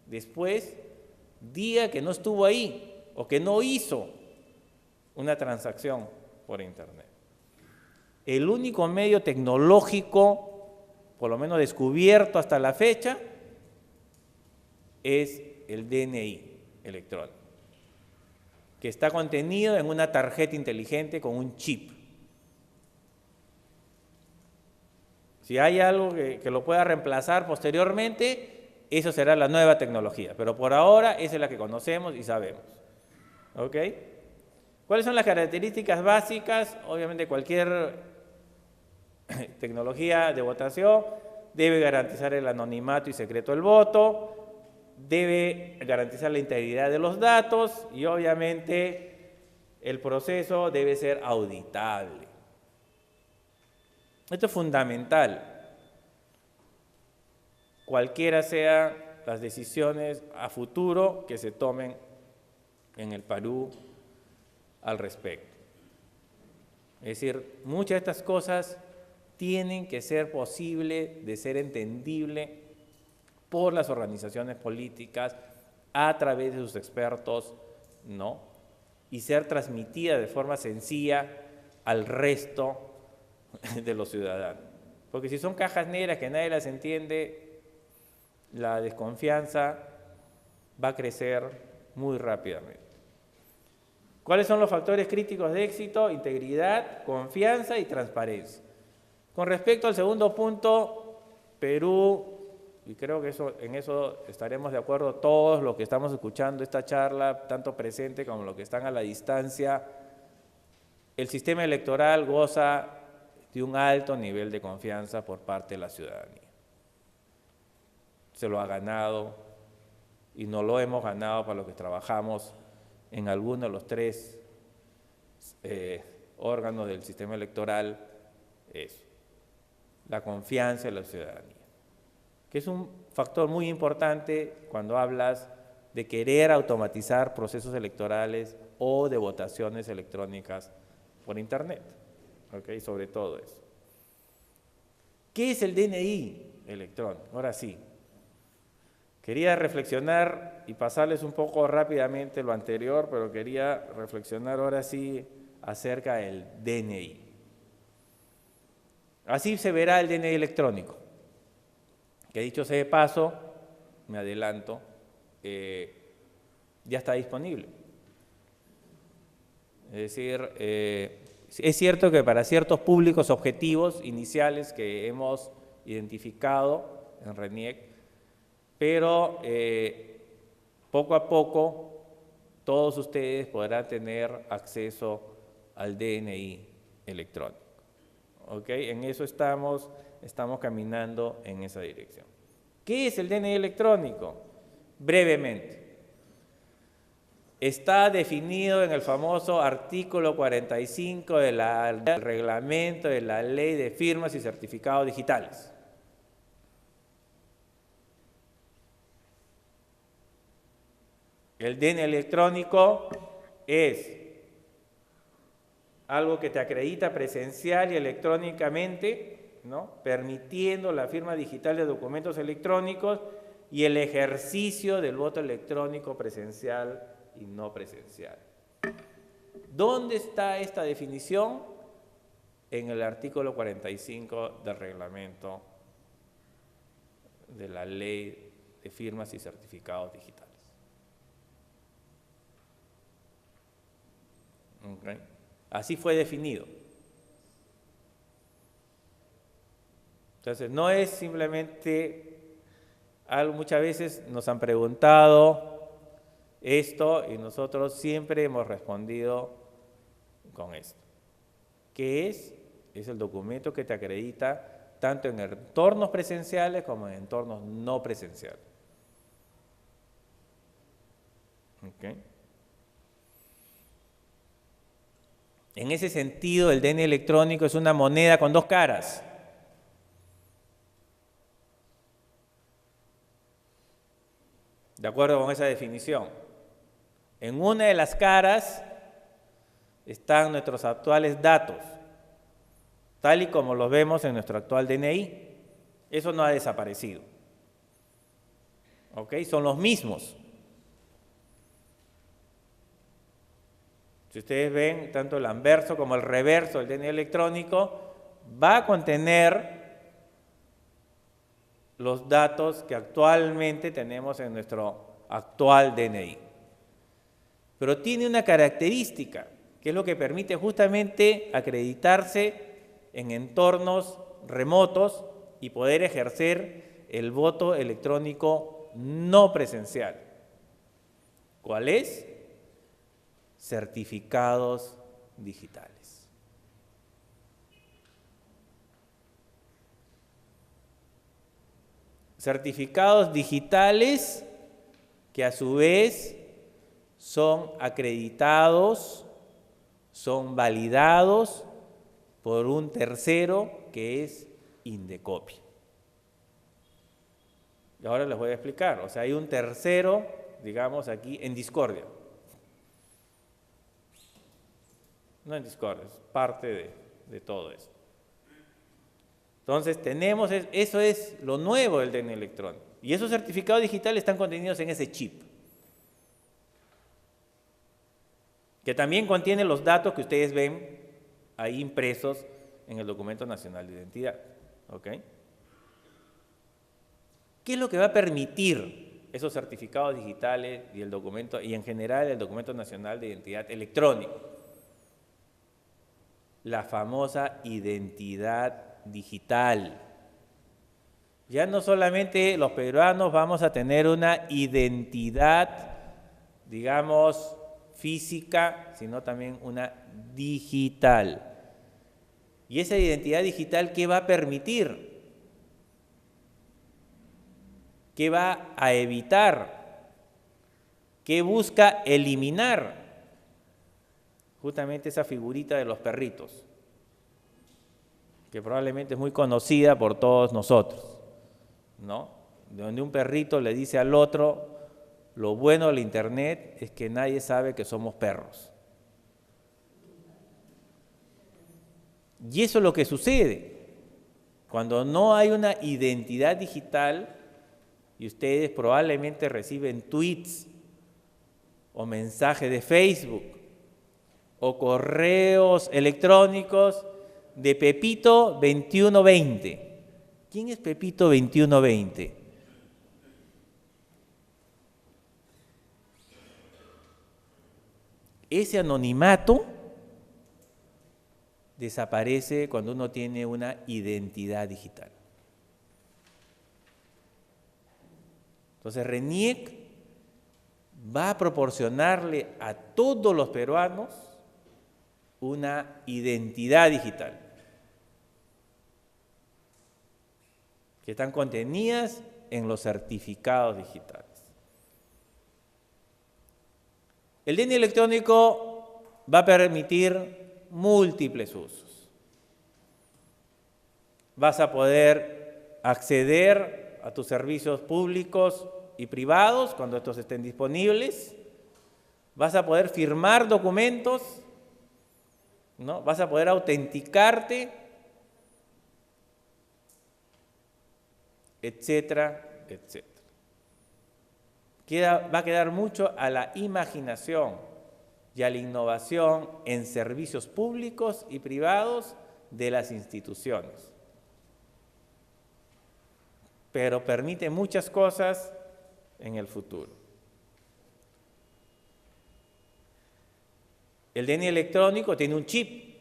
[SPEAKER 2] después diga que no estuvo ahí o que no hizo una transacción por Internet? El único medio tecnológico, por lo menos descubierto hasta la fecha, es el DNI electrónico, que está contenido en una tarjeta inteligente con un chip. Si hay algo que lo pueda reemplazar posteriormente, eso será la nueva tecnología, pero por ahora esa es la que conocemos y sabemos. ¿Ok? ¿Cuáles son las características básicas? Obviamente cualquier tecnología de votación debe garantizar el anonimato y secreto del voto, debe garantizar la integridad de los datos y obviamente el proceso debe ser auditable. Esto es fundamental. Cualquiera sean las decisiones a futuro que se tomen en el Perú al respecto. Es decir, muchas de estas cosas tienen que ser posibles de ser entendible por las organizaciones políticas a través de sus expertos, ¿no? Y ser transmitida de forma sencilla al resto de los ciudadanos. Porque si son cajas negras que nadie las entiende, la desconfianza va a crecer muy rápidamente. ¿Cuáles son los factores críticos de éxito? Integridad, confianza y transparencia. Con respecto al segundo punto, Perú, y creo que en eso estaremos de acuerdo todos los que estamos escuchando esta charla, tanto presente como los que están a la distancia, el sistema electoral goza de un alto nivel de confianza por parte de la ciudadanía. Se lo ha ganado y no lo hemos ganado para los que trabajamos en alguno de los tres órganos del sistema electoral, es la confianza de la ciudadanía, que es un factor muy importante cuando hablas de querer automatizar procesos electorales o de votaciones electrónicas por Internet, ¿okay? Sobre todo eso. ¿Qué es el DNI electrónico? Ahora sí. Quería reflexionar y pasarles un poco rápidamente lo anterior, pero quería reflexionar ahora sí acerca del DNI. Así se verá el DNI electrónico, que dicho sea de paso, me adelanto, ya está disponible. Es decir, es cierto que para ciertos públicos objetivos iniciales que hemos identificado en RENIEC, pero poco a poco todos ustedes podrán tener acceso al DNI electrónico. ¿Okay? En eso estamos caminando en esa dirección. ¿Qué es el DNI electrónico? Brevemente, está definido en el famoso artículo 45 del reglamento de la Ley de Firmas y Certificados Digitales. El DNI electrónico es algo que te acredita presencial y electrónicamente, ¿no? Permitiendo la firma digital de documentos electrónicos y el ejercicio del voto electrónico presencial y no presencial. ¿Dónde está esta definición? En el artículo 45 del reglamento de la Ley de Firmas y Certificados Digitales. Okay. Así fue definido. Entonces, no es simplemente algo, muchas veces nos han preguntado esto y nosotros siempre hemos respondido con esto. ¿Qué es? Es el documento que te acredita tanto en entornos presenciales como en entornos no presenciales. ¿Okay? En ese sentido, el DNI electrónico es una moneda con dos caras. De acuerdo con esa definición. En una de las caras están nuestros actuales datos, tal y como los vemos en nuestro actual DNI. Eso no ha desaparecido. ¿Ok? Son los mismos. Si ustedes ven, tanto el anverso como el reverso del DNI electrónico va a contener los datos que actualmente tenemos en nuestro actual DNI. Pero tiene una característica, que es lo que permite justamente acreditarse en entornos remotos y poder ejercer el voto electrónico no presencial. ¿Cuál es? Certificados digitales. Certificados digitales que a su vez son acreditados, son validados por un tercero que es Indecopi. Y ahora les voy a explicar. O sea, hay un tercero, digamos aquí, en discordia. No en discordia, es parte de todo eso. Entonces, tenemos, eso es lo nuevo del DNI electrónico. Y esos certificados digitales están contenidos en ese chip, que también contiene los datos que ustedes ven ahí impresos en el Documento Nacional de Identidad. ¿Ok? ¿Qué es lo que va a permitir esos certificados digitales y el documento, y en general el documento nacional de identidad electrónico. La famosa identidad digital. Ya no solamente los peruanos vamos a tener una identidad, digamos, física, sino también una digital. ¿Y esa identidad digital qué va a permitir? ¿Qué va a evitar? ¿Qué busca eliminar? Justamente esa figurita de los perritos, que probablemente es muy conocida por todos nosotros, ¿no? Donde un perrito le dice al otro, lo bueno del internet es que nadie sabe que somos perros. Y eso es lo que sucede cuando no hay una identidad digital y ustedes probablemente reciben tweets o mensajes de Facebook o correos electrónicos de Pepito 2120. ¿Quién es Pepito 2120? Ese anonimato desaparece cuando uno tiene una identidad digital. Entonces RENIEC va a proporcionarle a todos los peruanos una identidad digital, que están contenidas en los certificados digitales. El DNI electrónico va a permitir múltiples usos. Vas a poder acceder a tus servicios públicos y privados cuando estos estén disponibles. Vas a poder firmar documentos, ¿no? Vas a poder autenticarte, etcétera, etcétera. Va a quedar mucho a la imaginación y a la innovación en servicios públicos y privados de las instituciones. Pero permite muchas cosas en el futuro. El DNI electrónico tiene un chip,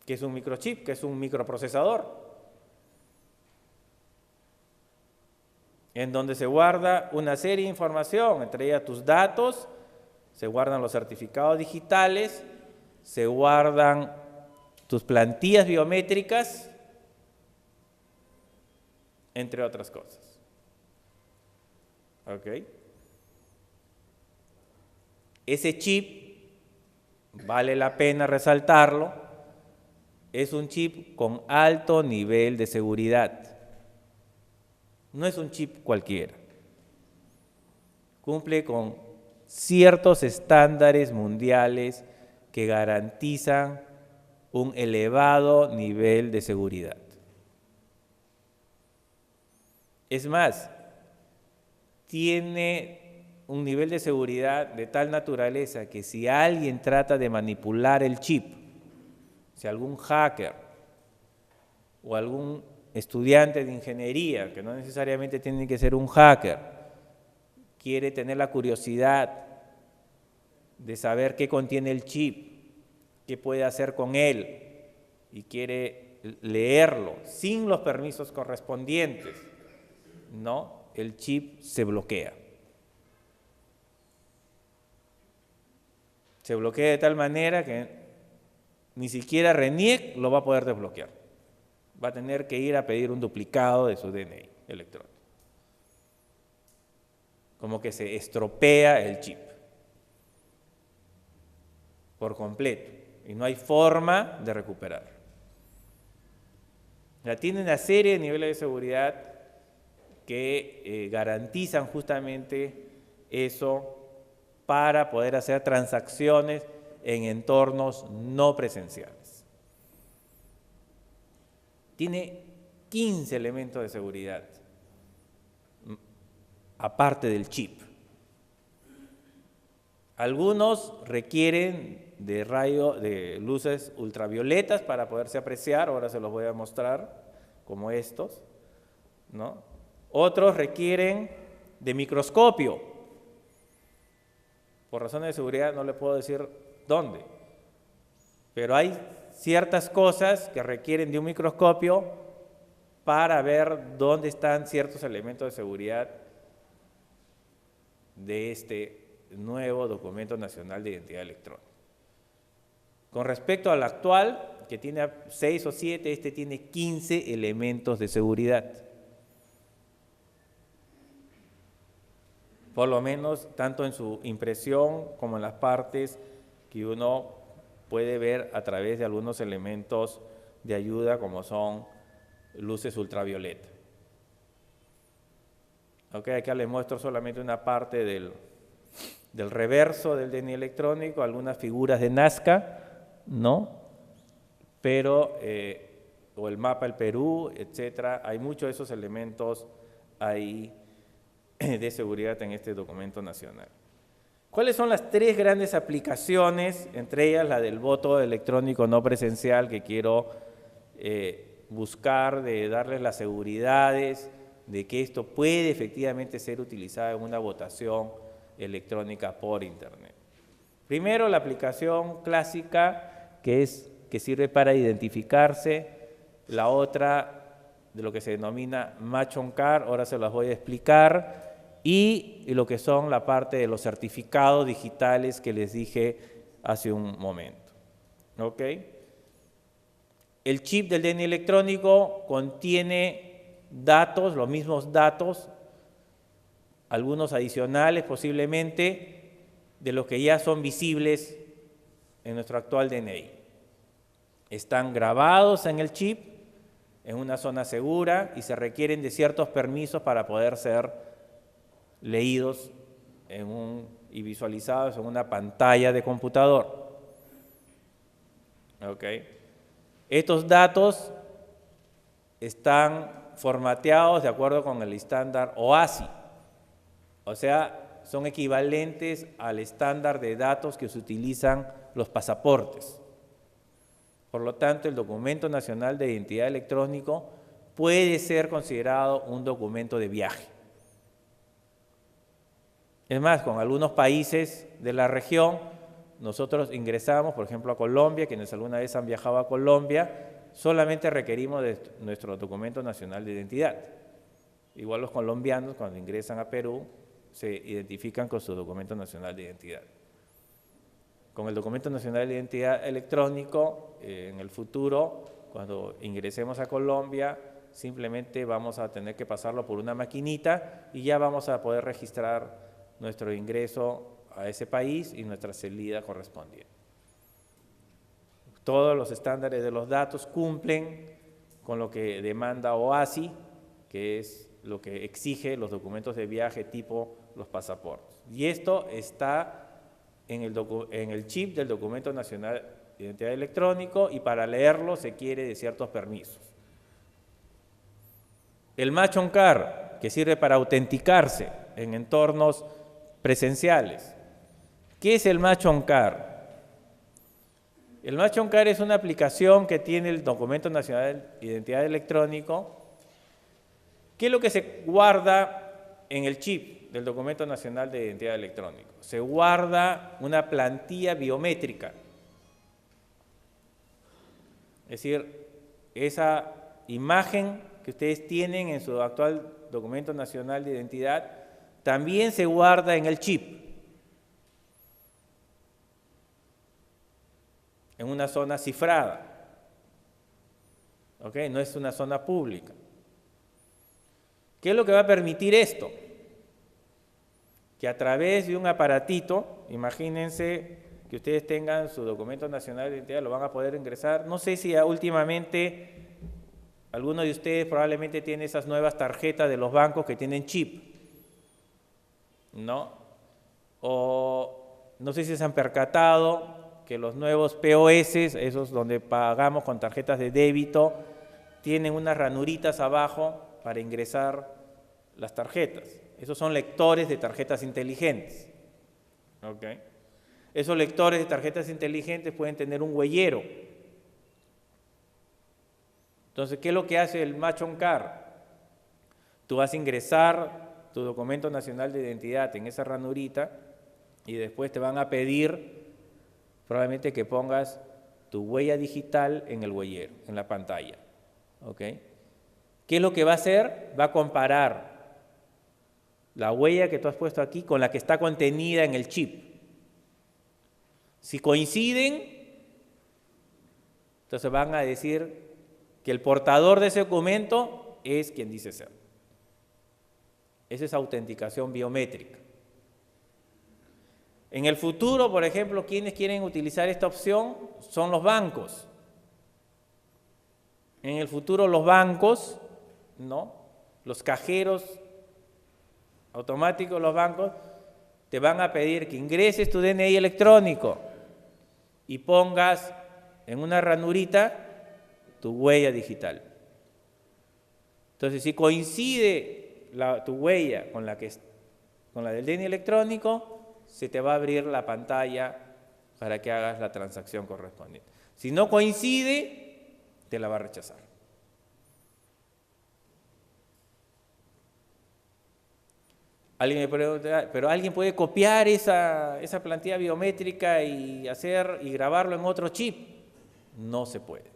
[SPEAKER 2] que es un microchip, que es un microprocesador, en donde se guarda una serie de información, entre ellas tus datos, se guardan los certificados digitales, se guardan tus plantillas biométricas, entre otras cosas. ¿Ok? Ese chip, vale la pena resaltarlo, es un chip con alto nivel de seguridad. No es un chip cualquiera. Cumple con ciertos estándares mundiales que garantizan un elevado nivel de seguridad. Es más, tiene un nivel de seguridad de tal naturaleza que si alguien trata de manipular el chip, si algún hacker o algún estudiante de ingeniería, que no necesariamente tiene que ser un hacker, quiere tener la curiosidad de saber qué contiene el chip, qué puede hacer con él, y quiere leerlo sin los permisos correspondientes, ¿no? El chip se bloquea. Se bloquea de tal manera que ni siquiera RENIEC lo va a poder desbloquear. Va a tener que ir a pedir un duplicado de su DNI electrónico. Como que se estropea el chip por completo y no hay forma de recuperar. Ya tiene una serie de niveles de seguridad que garantizan justamente eso para poder hacer transacciones en entornos no presenciales. Tiene 15 elementos de seguridad, aparte del chip. Algunos requieren de luces ultravioletas para poderse apreciar, ahora se los voy a mostrar, como estos, ¿no? Otros requieren de microscopio. Por razones de seguridad no le puedo decir dónde, pero hay ciertas cosas que requieren de un microscopio para ver dónde están ciertos elementos de seguridad de este nuevo Documento Nacional de Identidad Electrónica. Con respecto al actual, que tiene 6 o 7, este tiene 15 elementos de seguridad. Por lo menos, tanto en su impresión como en las partes que uno puede ver a través de algunos elementos de ayuda, como son luces ultravioleta. Ok, acá les muestro solamente una parte del reverso del DNI electrónico, algunas figuras de Nazca, ¿no? Pero, o el mapa del Perú, etcétera, hay muchos de esos elementos ahí de seguridad en este documento nacional. ¿Cuáles son las 3 grandes aplicaciones, entre ellas la del voto electrónico no presencial, que quiero buscar de darles las seguridades de que esto puede efectivamente ser utilizado en una votación electrónica por Internet? Primero, la aplicación clásica que sirve para identificarse, la otra de lo que se denomina Match on Card, ahora se las voy a explicar, y lo que son la parte de los certificados digitales que les dije hace un momento. ¿Ok? El chip del DNI electrónico contiene datos, los mismos datos, algunos adicionales posiblemente, de los que ya son visibles en nuestro actual DNI. Están grabados en el chip, en una zona segura, y se requieren de ciertos permisos para poder ser leídos y visualizados en una pantalla de computador. ¿Ok? Estos datos están formateados de acuerdo con el estándar OASI, o sea, son equivalentes al estándar de datos que se utilizan los pasaportes. Por lo tanto, el Documento Nacional de Identidad Electrónico puede ser considerado un documento de viaje. Es más, con algunos países de la región, nosotros ingresamos, por ejemplo, a Colombia, quienes alguna vez han viajado a Colombia, solamente requerimos de nuestro Documento Nacional de Identidad. Igual los colombianos, cuando ingresan a Perú, se identifican con su Documento Nacional de Identidad. Con el Documento Nacional de Identidad Electrónico, en el futuro, cuando ingresemos a Colombia, simplemente vamos a tener que pasarlo por una maquinita y ya vamos a poder registrar nuestro ingreso a ese país y nuestra salida correspondiente. Todos los estándares de los datos cumplen con lo que demanda OASI, que es lo que exige los documentos de viaje tipo los pasaportes. Y esto está en el chip del Documento Nacional de Identidad Electrónico, y para leerlo se quiere de ciertos permisos. El Match on Card, que sirve para autenticarse en entornos presenciales. ¿Qué es el Match on Card? El Match on Card es una aplicación que tiene el Documento Nacional de Identidad Electrónico. ¿Qué es lo que se guarda en el chip del Documento Nacional de Identidad Electrónico? Se guarda una plantilla biométrica. Es decir, esa imagen que ustedes tienen en su actual Documento Nacional de Identidad también se guarda en el chip, en una zona cifrada. ¿Ok? No es una zona pública. ¿Qué es lo que va a permitir esto? Que a través de un aparatito, imagínense que ustedes tengan su Documento Nacional de Identidad, lo van a poder ingresar. No sé si últimamente alguno de ustedes probablemente tiene esas nuevas tarjetas de los bancos que tienen chip, ¿no? O no sé si se han percatado que los nuevos POS, esos donde pagamos con tarjetas de débito, tienen unas ranuritas abajo para ingresar las tarjetas. Esos son lectores de tarjetas inteligentes. ¿Okay? Esos lectores de tarjetas inteligentes pueden tener un huellero. Entonces, ¿qué es lo que hace el Match on Card? Tú vas a ingresar tu documento nacional de identidad en esa ranurita y después te van a pedir probablemente que pongas tu huella digital en el huellero, en la pantalla. ¿Ok? ¿Qué es lo que va a hacer? Va a comparar la huella que tú has puesto aquí con la que está contenida en el chip. Si coinciden, entonces van a decir que el portador de ese documento es quien dice ser. Esa es autenticación biométrica. En el futuro, por ejemplo, quienes quieren utilizar esta opción son los bancos. En el futuro los bancos, ¿no? Los cajeros automáticos, los bancos, te van a pedir que ingreses tu DNI electrónico y pongas en una ranurita tu huella digital. Entonces, si coincide tu huella con la del DNI electrónico, se te va a abrir la pantalla para que hagas la transacción correspondiente. Si no coincide, te la va a rechazar. Alguien me pregunta, ¿pero alguien puede copiar esa plantilla biométrica y grabarlo en otro chip? No se puede.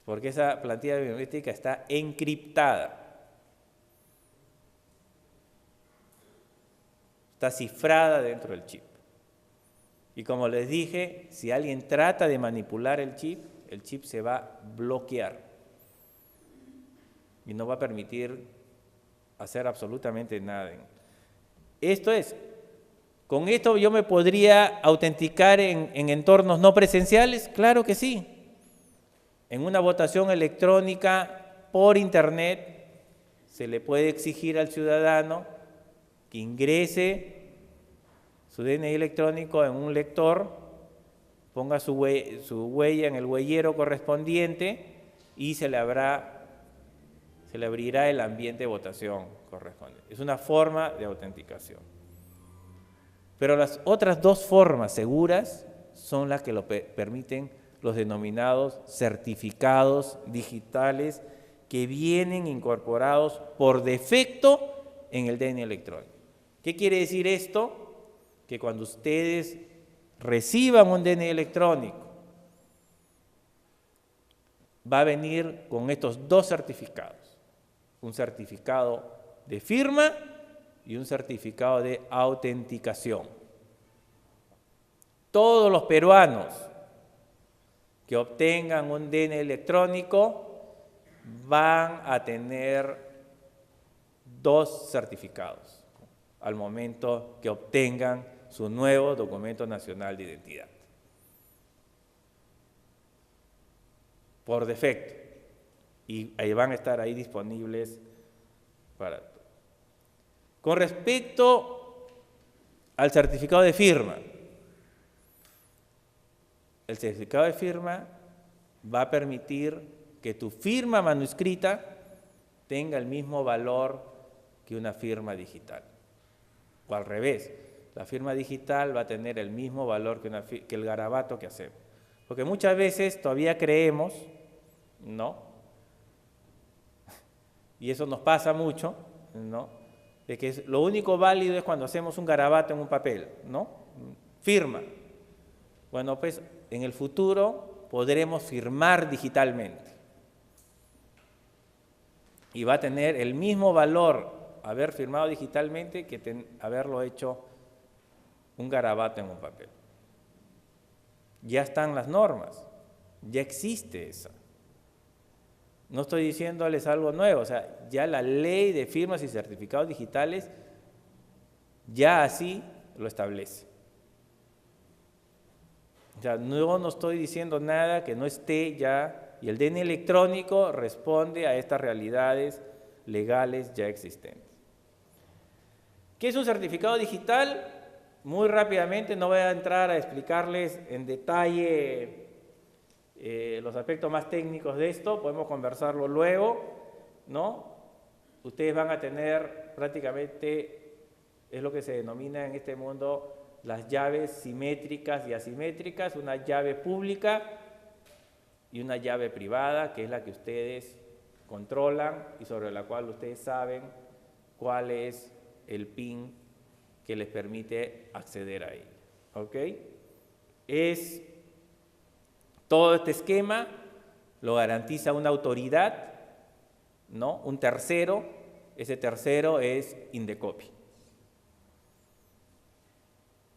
[SPEAKER 2] Porque esa plantilla biométrica está encriptada. Está cifrada dentro del chip. Y como les dije, si alguien trata de manipular el chip se va a bloquear. Y no va a permitir hacer absolutamente nada. ¿Con esto yo me podría autenticar en entornos no presenciales? Claro que sí. En una votación electrónica por internet se le puede exigir al ciudadano que ingrese su DNI electrónico en un lector, ponga su huella en el huellero correspondiente y se le abrirá el ambiente de votación correspondiente. Es una forma de autenticación. Pero las otras dos formas seguras son las que lo permiten los denominados certificados digitales que vienen incorporados por defecto en el DNI electrónico. ¿Qué quiere decir esto? Que cuando ustedes reciban un DNI electrónico, va a venir con estos dos certificados. Un certificado de firma y un certificado de autenticación. Todos los peruanos que obtengan un DNI electrónico van a tener dos certificados al momento que obtengan su nuevo documento nacional de identidad. Por defecto. Y ahí van a estar ahí disponibles para todos. Con respecto al certificado de firma, el certificado de firma va a permitir que tu firma manuscrita tenga el mismo valor que una firma digital. O al revés, la firma digital va a tener el mismo valor que el garabato que hacemos. Porque muchas veces todavía creemos, ¿no? Y eso nos pasa mucho, ¿no? De que lo único válido es cuando hacemos un garabato en un papel, ¿no? Firma. Bueno, pues en el futuro podremos firmar digitalmente. Y va a tener el mismo valor haber firmado digitalmente que haberlo hecho un garabato en un papel. Ya están las normas, ya existe esa. No estoy diciéndoles algo nuevo, o sea, ya la ley de firmas y certificados digitales ya así lo establece. O sea, no estoy diciendo nada que no esté ya, y el DNI electrónico responde a estas realidades legales ya existentes. ¿Qué es un certificado digital? Muy rápidamente, no voy a entrar a explicarles en detalle los aspectos más técnicos de esto, podemos conversarlo luego, ¿no? Ustedes van a tener prácticamente, es lo que se denomina en este mundo, las llaves simétricas y asimétricas, una llave pública y una llave privada, que es la que ustedes controlan y sobre la cual ustedes saben cuál es el PIN que les permite acceder a él. ¿Ok? Todo este esquema lo garantiza una autoridad, ¿no? Un tercero. Ese tercero es Indecopi.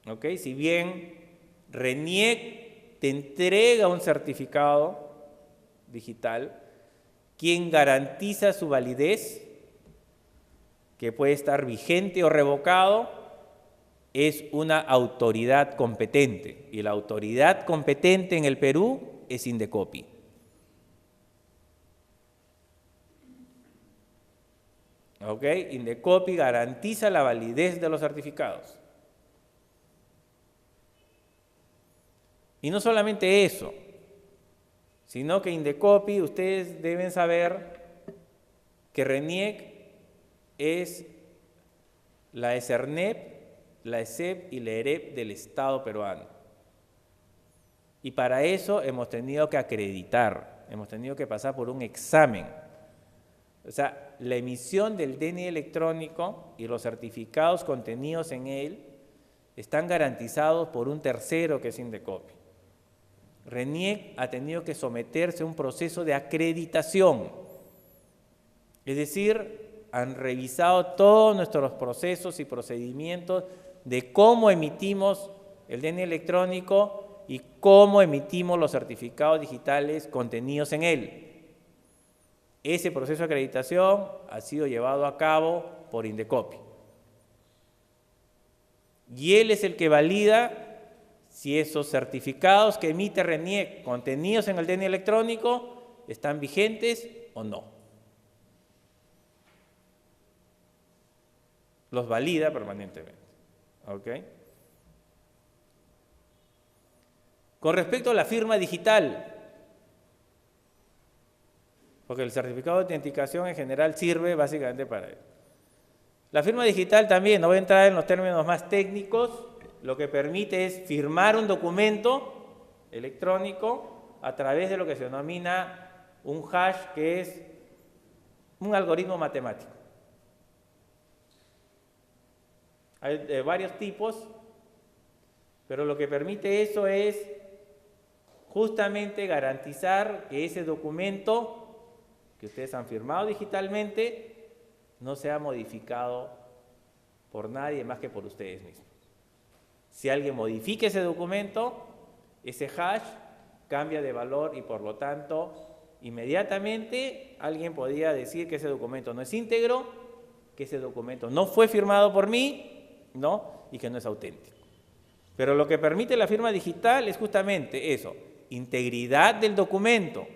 [SPEAKER 2] ¿Ok? Si bien RENIEC te entrega un certificado digital, quien garantiza su validez, que puede estar vigente o revocado, es una autoridad competente. Y la autoridad competente en el Perú es Indecopi. ¿Ok? Indecopi garantiza la validez de los certificados. Y no solamente eso, sino que Indecopi, ustedes deben saber que RENIEC es la ESERNEP, la ESEP y la EREP del Estado peruano. Y para eso hemos tenido que acreditar, hemos tenido que pasar por un examen. O sea, la emisión del DNI electrónico y los certificados contenidos en él están garantizados por un tercero que es Indecopi. RENIEC ha tenido que someterse a un proceso de acreditación, es decir, han revisado todos nuestros procesos y procedimientos de cómo emitimos el DNI electrónico y cómo emitimos los certificados digitales contenidos en él. Ese proceso de acreditación ha sido llevado a cabo por Indecopi. Y él es el que valida si esos certificados que emite RENIEC contenidos en el DNI electrónico están vigentes o no. Los valida permanentemente. ¿Ok? Con respecto a la firma digital, porque el certificado de autenticación en general sirve básicamente para eso. La firma digital también, no voy a entrar en los términos más técnicos, lo que permite es firmar un documento electrónico a través de lo que se denomina un hash, que es un algoritmo matemático. Hay de varios tipos, pero lo que permite eso es justamente garantizar que ese documento que ustedes han firmado digitalmente no sea modificado por nadie más que por ustedes mismos. Si alguien modifica ese documento, ese hash cambia de valor y por lo tanto inmediatamente alguien podría decir que ese documento no es íntegro, que ese documento no fue firmado por mí, ¿no? Y que no es auténtico. Pero lo que permite la firma digital es justamente eso, integridad del documento,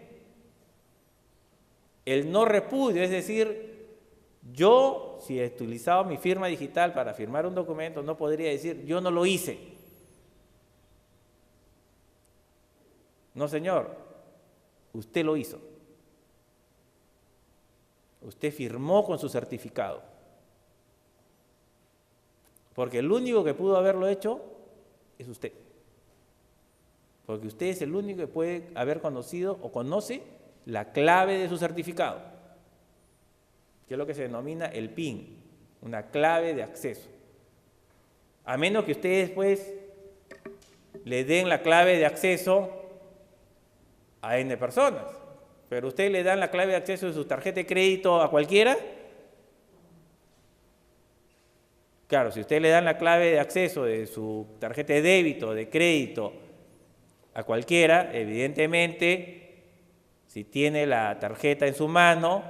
[SPEAKER 2] el no repudio, es decir, yo, si he utilizado mi firma digital para firmar un documento, no podría decir, yo no lo hice. No, señor, usted lo hizo. Usted firmó con su certificado. Porque el único que pudo haberlo hecho es usted. Porque usted es el único que puede haber conocido o conoce la clave de su certificado, que es lo que se denomina el PIN, una clave de acceso. A menos que ustedes después le den la clave de acceso a N personas, pero ustedes le dan la clave de acceso de su tarjeta de crédito a cualquiera. Claro, si ustedes le dan la clave de acceso de su tarjeta de débito, de crédito a cualquiera, evidentemente, si tiene la tarjeta en su mano,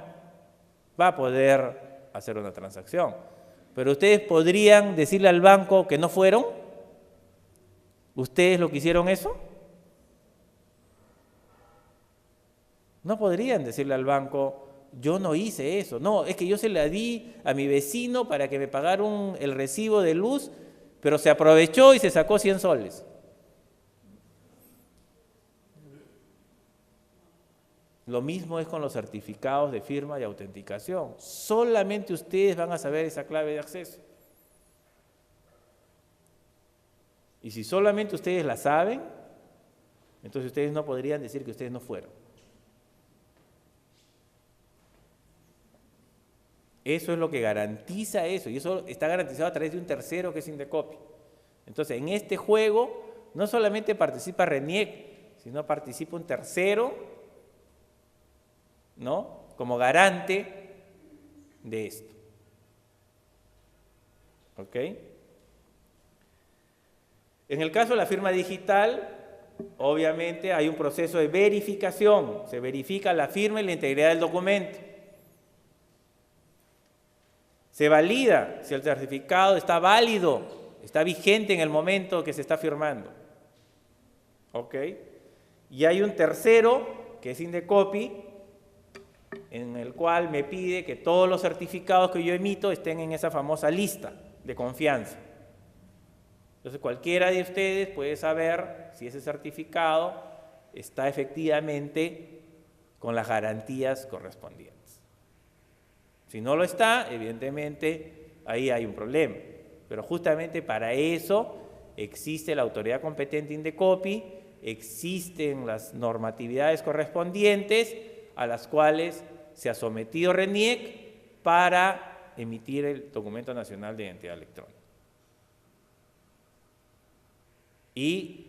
[SPEAKER 2] va a poder hacer una transacción. Pero ustedes podrían decirle al banco que no fueron. ¿Ustedes lo que hicieron eso? No podrían decirle al banco, yo no hice eso. No, es que yo se la di a mi vecino para que me pagara el recibo de luz, pero se aprovechó y se sacó 100 soles. Lo mismo es con los certificados de firma y autenticación. Solamente ustedes van a saber esa clave de acceso. Y si solamente ustedes la saben, entonces ustedes no podrían decir que ustedes no fueron. Eso es lo que garantiza eso, y eso está garantizado a través de un tercero que es Indecopi. Entonces, en este juego no solamente participa RENIEC, sino participa un tercero, ¿no?, como garante de esto. ¿Ok? En el caso de la firma digital, obviamente hay un proceso de verificación, se verifica la firma y la integridad del documento. Se valida si el certificado está válido, está vigente en el momento que se está firmando. ¿Ok? Y hay un tercero, que es Indecopi, en el cual me pide que todos los certificados que yo emito estén en esa famosa lista de confianza. Entonces, cualquiera de ustedes puede saber si ese certificado está efectivamente con las garantías correspondientes. Si no lo está, evidentemente, ahí hay un problema. Pero justamente para eso existe la autoridad competente Indecopi, existen las normatividades correspondientes a las cuales se ha sometido RENIEC para emitir el Documento Nacional de Identidad Electrónica. Y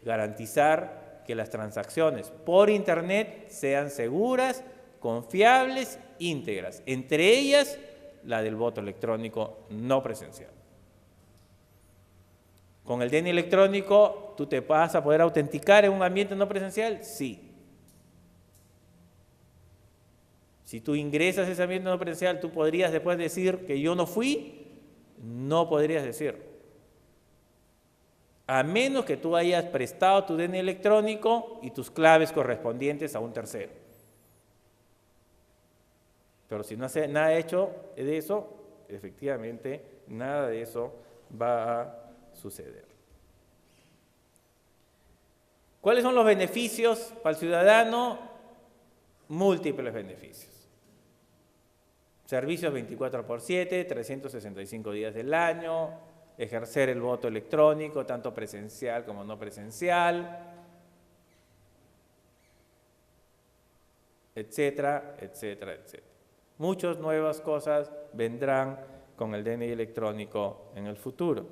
[SPEAKER 2] garantizar que las transacciones por Internet sean seguras, confiables, íntegras, entre ellas la del voto electrónico no presencial. ¿Con el DNI electrónico tú te vas a poder autenticar en un ambiente no presencial? Sí. Si tú ingresas a ese ambiente no presencial, ¿tú podrías después decir que yo no fui? No podrías decir. A menos que tú hayas prestado tu DNI electrónico y tus claves correspondientes a un tercero. Pero si no hace nada hecho de eso, efectivamente, nada de eso va a suceder. ¿Cuáles son los beneficios para el ciudadano? Múltiples beneficios. Servicios 24/7, 365 días del año, ejercer el voto electrónico, tanto presencial como no presencial, etcétera, etcétera, etcétera. Muchas nuevas cosas vendrán con el DNI electrónico en el futuro.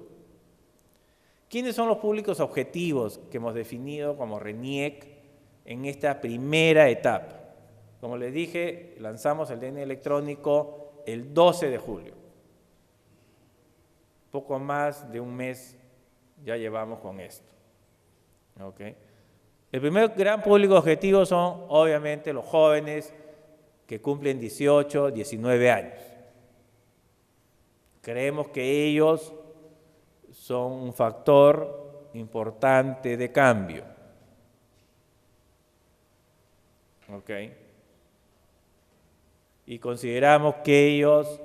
[SPEAKER 2] ¿Quiénes son los públicos objetivos que hemos definido como RENIEC en esta primera etapa? Como les dije, lanzamos el DNI electrónico el 12 de julio. Poco más de un mes ya llevamos con esto. ¿Okay? El primer gran público objetivo son, obviamente, los jóvenes que cumplen 18, 19 años. Creemos que ellos son un factor importante de cambio. ¿Ok? Y consideramos que ellos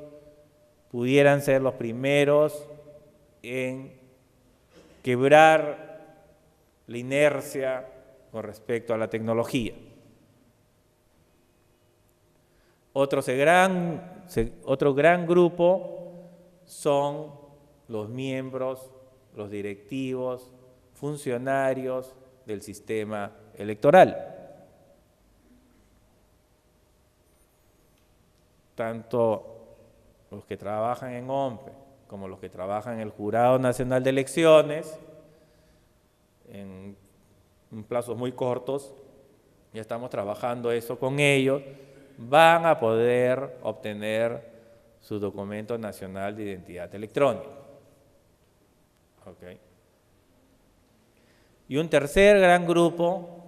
[SPEAKER 2] pudieran ser los primeros en quebrar la inercia con respecto a la tecnología. Otro gran grupo son los miembros, los directivos, funcionarios del sistema electoral. Tanto los que trabajan en OMPE como los que trabajan en el Jurado Nacional de Elecciones, en plazos muy cortos, ya estamos trabajando eso con ellos, van a poder obtener su documento nacional de identidad electrónica. ¿Okay? Y un tercer gran grupo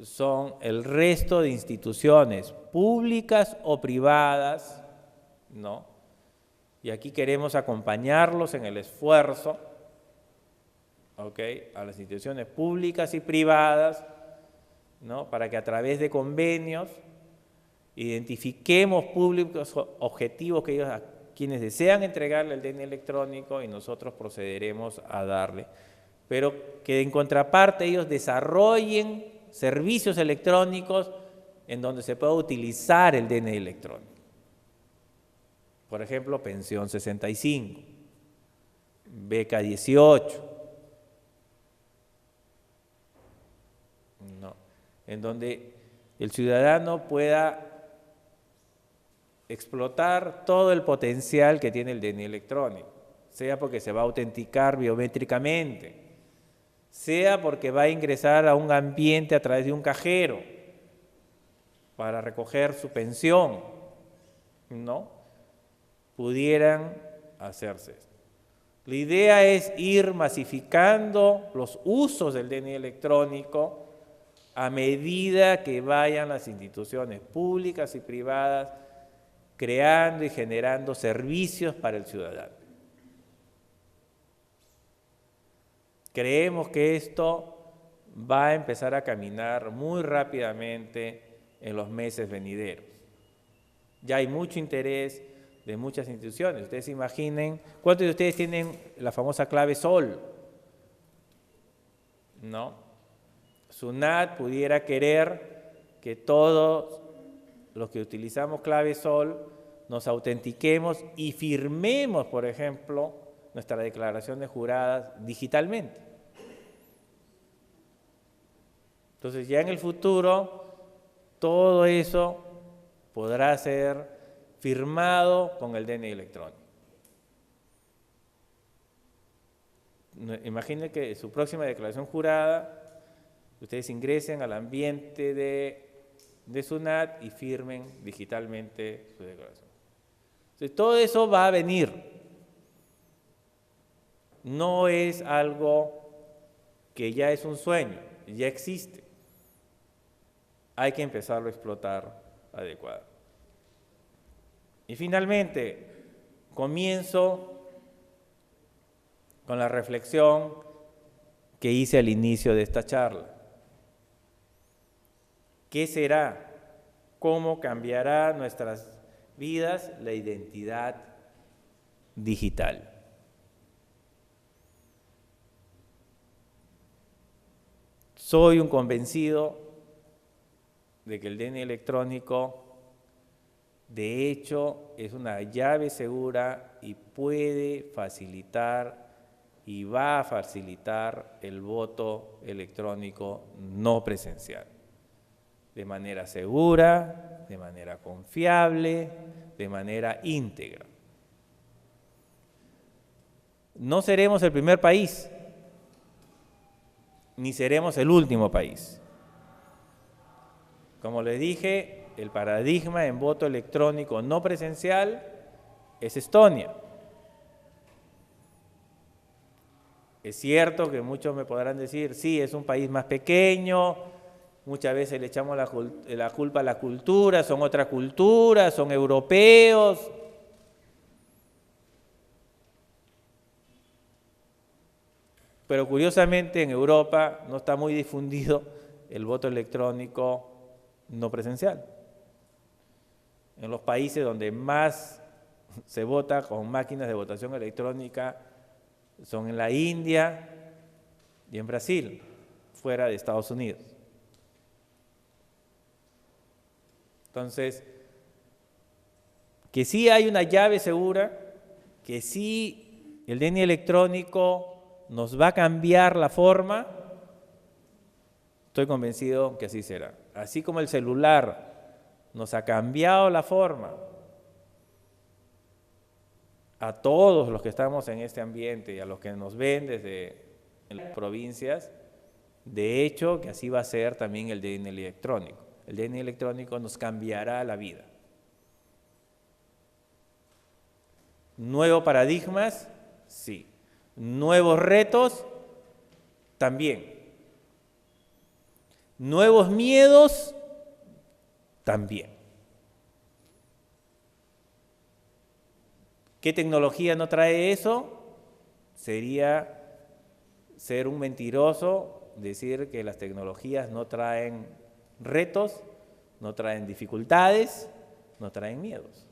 [SPEAKER 2] son el resto de instituciones públicas o privadas, ¿no? Y aquí queremos acompañarlos en el esfuerzo, ¿okay?, a las instituciones públicas y privadas, ¿no?, para que a través de convenios identifiquemos públicos objetivos que ellos, a quienes desean entregarle el DNI electrónico, y nosotros procederemos a darle, pero que en contraparte ellos desarrollen servicios electrónicos en donde se pueda utilizar el DNI electrónico. Por ejemplo, Pensión 65, Beca 18, ¿no?, en donde el ciudadano pueda explotar todo el potencial que tiene el DNI electrónico, sea porque se va a autenticar biométricamente, sea porque va a ingresar a un ambiente a través de un cajero para recoger su pensión, ¿no? Pudieran hacerse esto. La idea es ir masificando los usos del DNI electrónico a medida que vayan las instituciones públicas y privadas creando y generando servicios para el ciudadano. Creemos que esto va a empezar a caminar muy rápidamente en los meses venideros. Ya hay mucho interés de muchas instituciones. Ustedes imaginen, ¿cuántos de ustedes tienen la famosa clave SOL? ¿No? SUNAT pudiera querer que todos los que utilizamos clave SOL nos autentiquemos y firmemos, por ejemplo, nuestras declaraciones juradas digitalmente. Entonces ya en el futuro todo eso podrá ser firmado con el DNI electrónico. Imaginen que su próxima declaración jurada, ustedes ingresen al ambiente de SUNAT y firmen digitalmente su declaración. Entonces, todo eso va a venir. No es algo que ya es un sueño, ya existe. Hay que empezarlo a explotar adecuadamente. Y finalmente, comienzo con la reflexión que hice al inicio de esta charla. ¿Qué será? ¿Cómo cambiará nuestras vidas la identidad digital? Soy un convencido de que el DNI electrónico, de hecho, es una llave segura y puede facilitar y va a facilitar el voto electrónico no presencial. De manera segura, de manera confiable, de manera íntegra. No seremos el primer país, ni seremos el último país. Como les dije, el paradigma en voto electrónico no presencial es Estonia. Es cierto que muchos me podrán decir, sí, es un país más pequeño, muchas veces le echamos la culpa a la cultura, son otra cultura, son europeos. Pero curiosamente en Europa no está muy difundido el voto electrónico no presencial. En los países donde más se vota con máquinas de votación electrónica son en la India y en Brasil, fuera de Estados Unidos. Entonces, que sí hay una llave segura, que sí el DNI electrónico nos va a cambiar la forma, estoy convencido que así será. Así como el celular nos ha cambiado la forma a todos los que estamos en este ambiente y a los que nos ven desde las provincias, de hecho que así va a ser también el DNI electrónico. El DNI electrónico nos cambiará la vida. ¿Nuevos paradigmas? Sí. ¿Nuevos retos? También. ¿Nuevos miedos? También. ¿Qué tecnología no trae eso? Sería ser un mentiroso, decir que las tecnologías no traen retos, no traen dificultades, no traen miedos.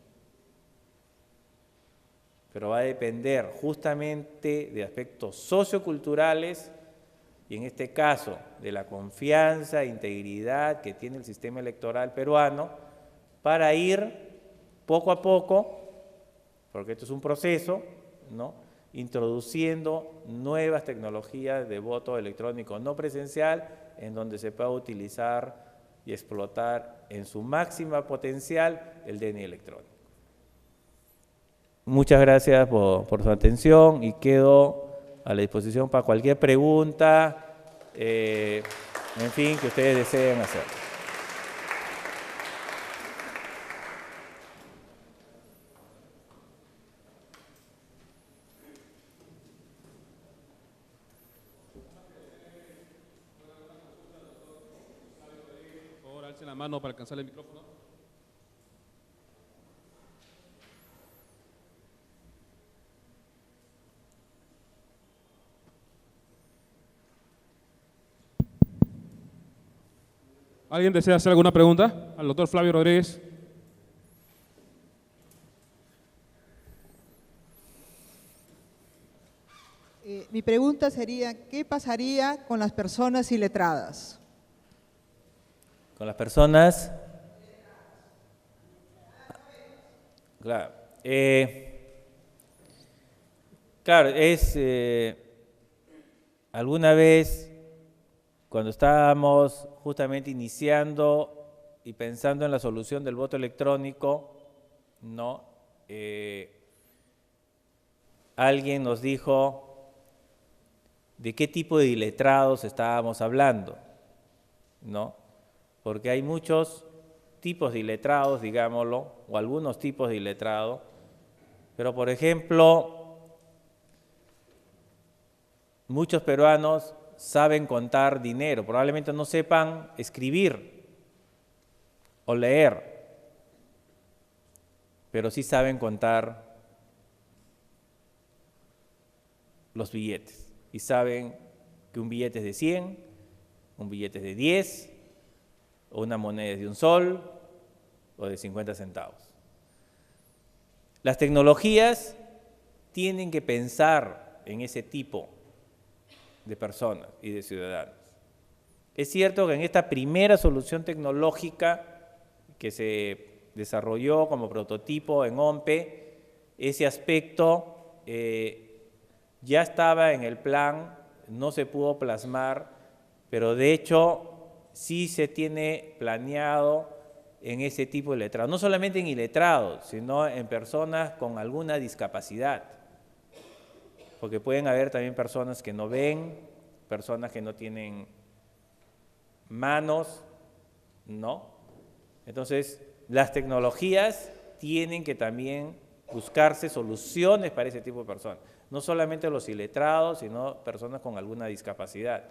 [SPEAKER 2] Pero va a depender justamente de aspectos socioculturales y en este caso de la confianza e integridad que tiene el sistema electoral peruano para ir poco a poco, porque esto es un proceso, ¿no?, introduciendo nuevas tecnologías de voto electrónico no presencial en donde se pueda utilizar y explotar en su máxima potencial el DNI electrónico. muchas gracias por su atención y quedo a la disposición para cualquier pregunta, en fin, que ustedes deseen hacer.
[SPEAKER 1] Por favor, alcen la mano para alcanzar el micrófono. ¿Alguien desea hacer alguna pregunta al doctor Flavio Rodríguez?
[SPEAKER 3] Mi pregunta sería, ¿qué pasaría con las personas iletradas?
[SPEAKER 2] Con las personas... Claro, claro, alguna vez cuando estábamos justamente iniciando y pensando en la solución del voto electrónico, ¿no? Alguien nos dijo de qué tipo de iletrados estábamos hablando, ¿no? Porque hay muchos tipos de iletrados, digámoslo, o algunos tipos de iletrados, pero por ejemplo, muchos peruanos saben contar dinero, probablemente no sepan escribir o leer, pero sí saben contar los billetes y saben que un billete es de 100, un billete es de 10, o una moneda es de 1 sol o de 50 centavos. Las tecnologías tienen que pensar en ese tipo de personas y de ciudadanos. Es cierto que en esta primera solución tecnológica que se desarrolló como prototipo en OMPE, ese aspecto ya estaba en el plan, no se pudo plasmar, pero de hecho sí se tiene planeado en ese tipo de iletrados, no solamente en iletrados, sino en personas con alguna discapacidad, porque pueden haber también personas que no ven, personas que no tienen manos, ¿no? Entonces, las tecnologías tienen que también buscarse soluciones para ese tipo de personas, no solamente los iletrados, sino personas con alguna discapacidad.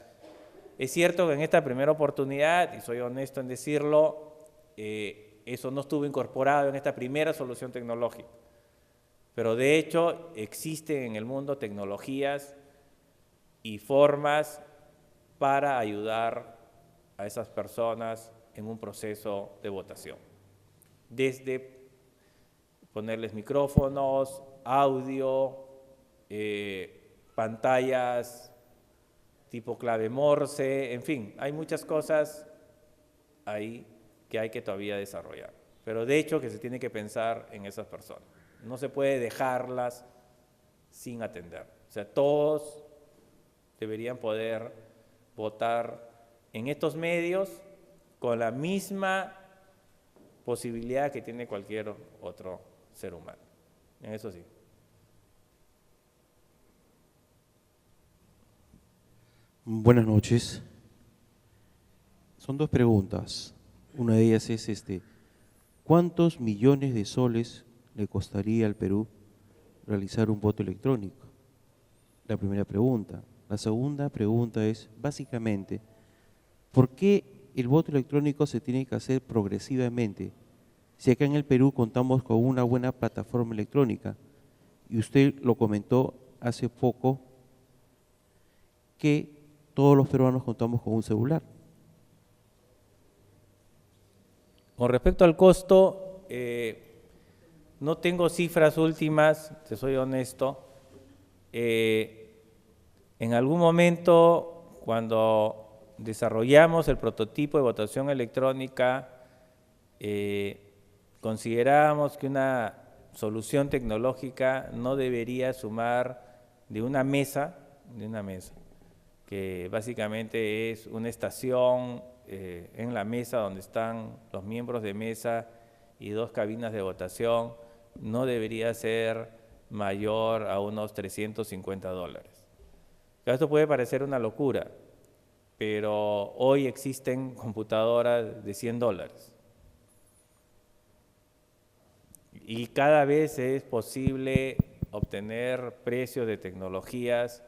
[SPEAKER 2] Es cierto que en esta primera oportunidad, y soy honesto en decirlo, eso no estuvo incorporado en esta primera solución tecnológica, pero de hecho existen en el mundo tecnologías y formas para ayudar a esas personas en un proceso de votación. Desde ponerles micrófonos, audio, pantallas tipo clave Morse, en fin, hay muchas cosas ahí que hay que todavía desarrollar. Pero de hecho que se tiene que pensar en esas personas. No se puede dejarlas sin atender. O sea, todos deberían poder votar en estos medios con la misma posibilidad que tiene cualquier otro ser humano. En eso sí.
[SPEAKER 4] Buenas noches. Son dos preguntas. Una de ellas es ¿cuántos millones de soles le costaría al Perú realizar un voto electrónico? La primera pregunta. La segunda pregunta es, básicamente, ¿por qué el voto electrónico se tiene que hacer progresivamente? Si acá en el Perú contamos con una buena plataforma electrónica, y usted lo comentó hace poco, que todos los peruanos contamos con un celular.
[SPEAKER 2] Con respecto al costo, no tengo cifras últimas, te soy honesto. En algún momento, cuando desarrollamos el prototipo de votación electrónica, considerábamos que una solución tecnológica no debería sumar de una mesa, que básicamente es una estación en la mesa donde están los miembros de mesa y 2 cabinas de votación, no debería ser mayor a unos $350. Esto puede parecer una locura, pero hoy existen computadoras de $100. Y cada vez es posible obtener precios de tecnologías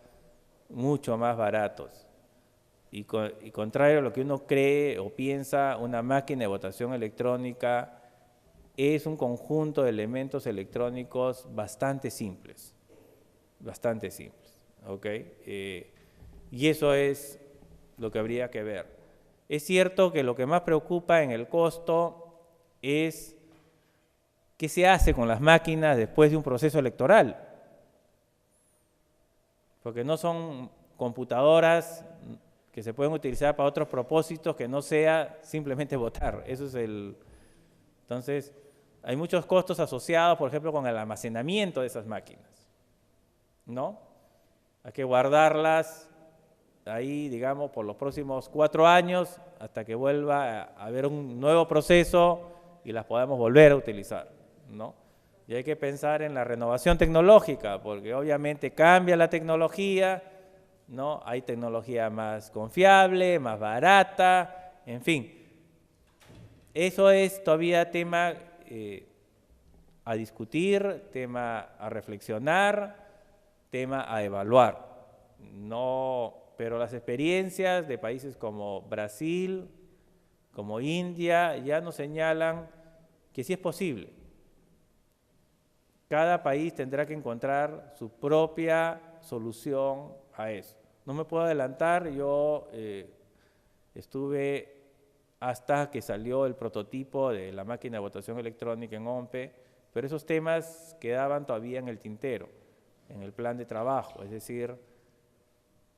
[SPEAKER 2] mucho más baratos. Y contrario a lo que uno cree o piensa, una máquina de votación electrónica es un conjunto de elementos electrónicos bastante simples, ¿ok? Y eso es lo que habría que ver. Es cierto que lo que más preocupa en el costo es qué se hace con las máquinas después de un proceso electoral, porque no son computadoras que se pueden utilizar para otros propósitos que no sea simplemente votar. Eso es Entonces, hay muchos costos asociados, por ejemplo, con el almacenamiento de esas máquinas, ¿no? Hay que guardarlas ahí, digamos, por los próximos 4 años hasta que vuelva a haber un nuevo proceso y las podamos volver a utilizar, ¿no? Y hay que pensar en la renovación tecnológica, porque obviamente cambia la tecnología, ¿no? Hay tecnología más confiable, más barata, en fin. Eso es todavía tema a discutir, tema a reflexionar, tema a evaluar. No, pero las experiencias de países como Brasil, como India, ya nos señalan que sí es posible. Cada país tendrá que encontrar su propia solución a eso. No me puedo adelantar, yo estuve hasta que salió el prototipo de la máquina de votación electrónica en OMPE, pero esos temas quedaban todavía en el tintero, en el plan de trabajo, es decir,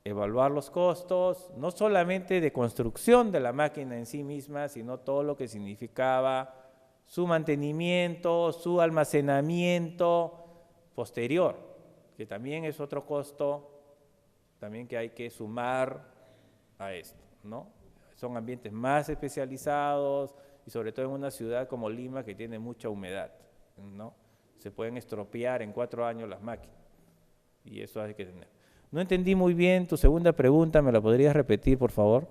[SPEAKER 2] evaluar los costos, no solamente de construcción de la máquina en sí misma, sino todo lo que significaba su mantenimiento, su almacenamiento posterior, que también es otro costo también que hay que sumar a esto, ¿no? Son ambientes más especializados y sobre todo en una ciudad como Lima que tiene mucha humedad, ¿no? Se pueden estropear en 4 años las máquinas y eso hay que tener. No entendí muy bien tu segunda pregunta, ¿me la podrías repetir, por favor?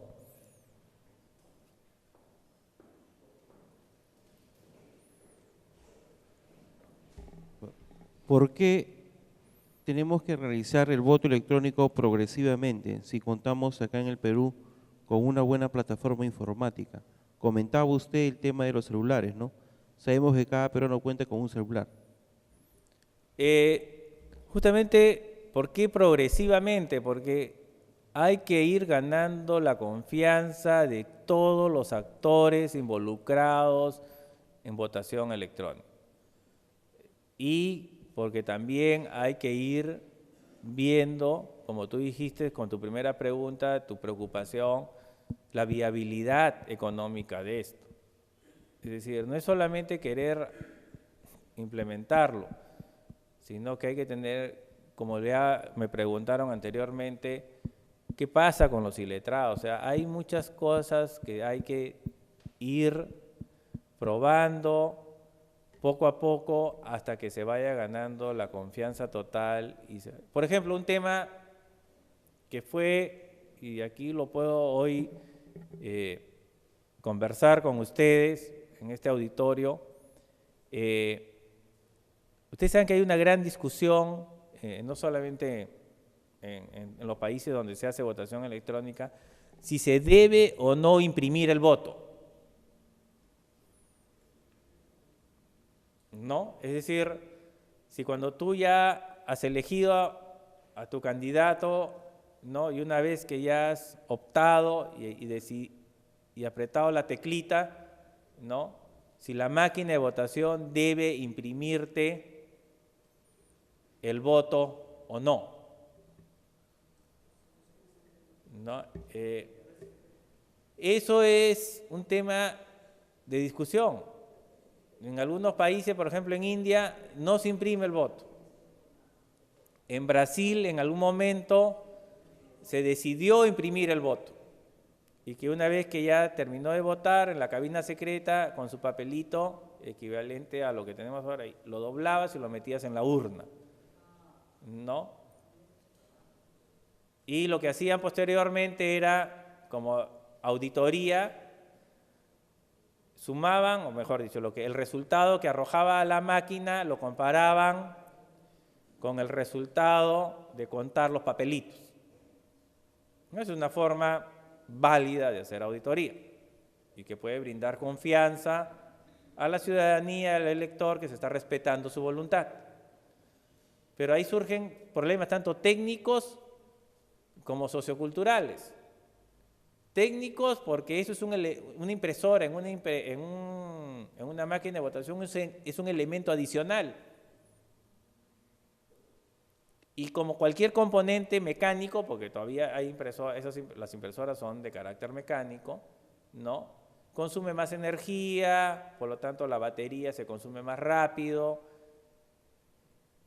[SPEAKER 4] ¿Por qué tenemos que realizar el voto electrónico progresivamente si contamos acá en el Perú con una buena plataforma informática? Comentaba usted el tema de los celulares, ¿no? Sabemos que cada peruano cuenta con un celular.
[SPEAKER 2] Justamente, ¿por qué progresivamente? Porque hay que ir ganando la confianza de todos los actores involucrados en votación electrónica. Y porque también hay que ir viendo, como tú dijiste con tu primera pregunta, tu preocupación, la viabilidad económica de esto. Es decir, no es solamente querer implementarlo, sino que hay que tener, como ya me preguntaron anteriormente, ¿qué pasa con los iletrados? O sea, hay muchas cosas que hay que ir probando poco a poco hasta que se vaya ganando la confianza total. Por ejemplo, un tema que fue, y aquí lo puedo hoy conversar con ustedes en este auditorio, ustedes saben que hay una gran discusión, no solamente en los países donde se hace votación electrónica, si se debe o no imprimir el voto. ¿No? Es decir, si cuando tú ya has elegido a tu candidato, ¿no? Y una vez que ya has optado y apretado la teclita, ¿no? Si la máquina de votación debe imprimirte el voto o no. ¿No? Eso es un tema de discusión. En algunos países, por ejemplo en India, no se imprime el voto. En Brasil, en algún momento, se decidió imprimir el voto. Y que una vez que ya terminó de votar en la cabina secreta, con su papelito, equivalente a lo que tenemos ahora, lo doblabas y lo metías en la urna. ¿no? Y lo que hacían posteriormente era, como auditoría, sumaban, o mejor dicho, el resultado que arrojaba la máquina lo comparaban con el resultado de contar los papelitos. Es una forma válida de hacer auditoría y que puede brindar confianza a la ciudadanía, al elector, que se está respetando su voluntad. Pero ahí surgen problemas tanto técnicos como socioculturales. Técnicos porque eso es una impresora en una máquina de votación es un elemento adicional. Y como cualquier componente mecánico, porque todavía hay las impresoras son de carácter mecánico, ¿no? Consume más energía, por lo tanto la batería se consume más rápido,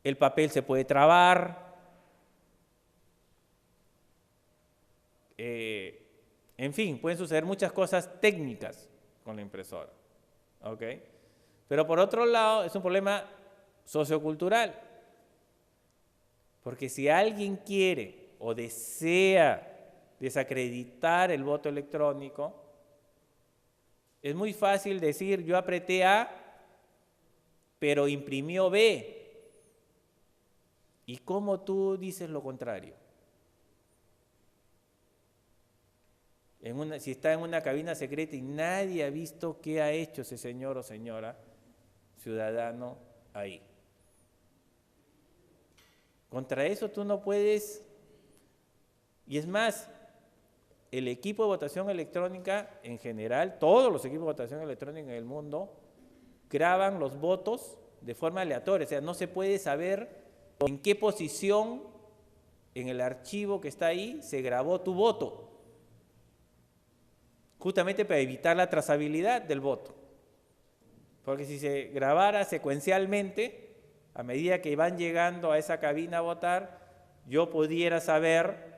[SPEAKER 2] el papel se puede trabar, en fin, pueden suceder muchas cosas técnicas con la impresora, ¿ok? Pero por otro lado es un problema sociocultural, porque si alguien quiere o desea desacreditar el voto electrónico, es muy fácil decir yo apreté A, pero imprimió B. ¿Y cómo tú dices lo contrario? Si está en una cabina secreta y nadie ha visto qué ha hecho ese señor o señora ciudadano ahí. Contra eso tú no puedes, y es más, el equipo de votación electrónica en general, todos los equipos de votación electrónica en el mundo, graban los votos de forma aleatoria, o sea, no se puede saber en qué posición en el archivo que está ahí se grabó tu voto, justamente para evitar la trazabilidad del voto. Porque si se grabara secuencialmente, a medida que van llegando a esa cabina a votar, yo pudiera saber,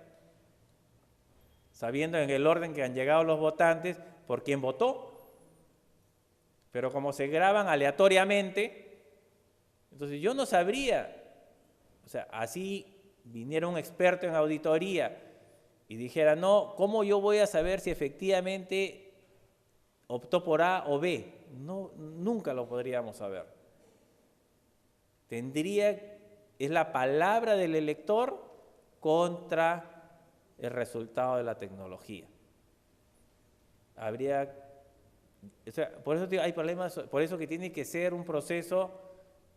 [SPEAKER 2] sabiendo en el orden que han llegado los votantes, por quién votó. Pero como se graban aleatoriamente, entonces yo no sabría, o sea, así viniera un experto en auditoría y dijera, no, ¿cómo yo voy a saber si efectivamente optó por A o B? No, nunca lo podríamos saber. Es la palabra del elector contra el resultado de la tecnología. Por eso hay problemas, por eso que tiene que ser un proceso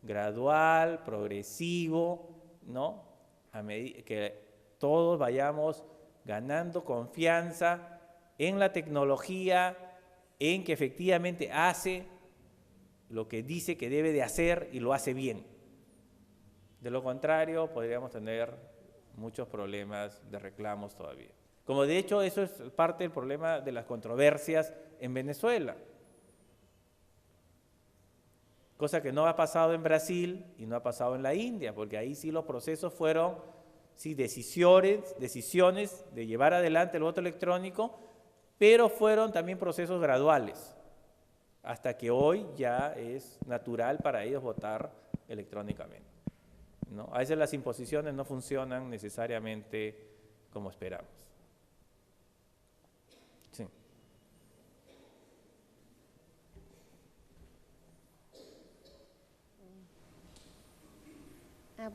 [SPEAKER 2] gradual, progresivo, ¿no? A medida que todos vayamos ganando confianza en la tecnología, en que efectivamente hace lo que dice que debe de hacer y lo hace bien. De lo contrario, podríamos tener muchos problemas de reclamos todavía. Como de hecho eso es parte del problema de las controversias en Venezuela. Cosa que no ha pasado en Brasil y no ha pasado en la India, porque ahí sí los procesos fueron decisiones de llevar adelante el voto electrónico, pero fueron también procesos graduales, hasta que hoy ya es natural para ellos votar electrónicamente, ¿no? A veces las imposiciones no funcionan necesariamente como esperamos. Sí.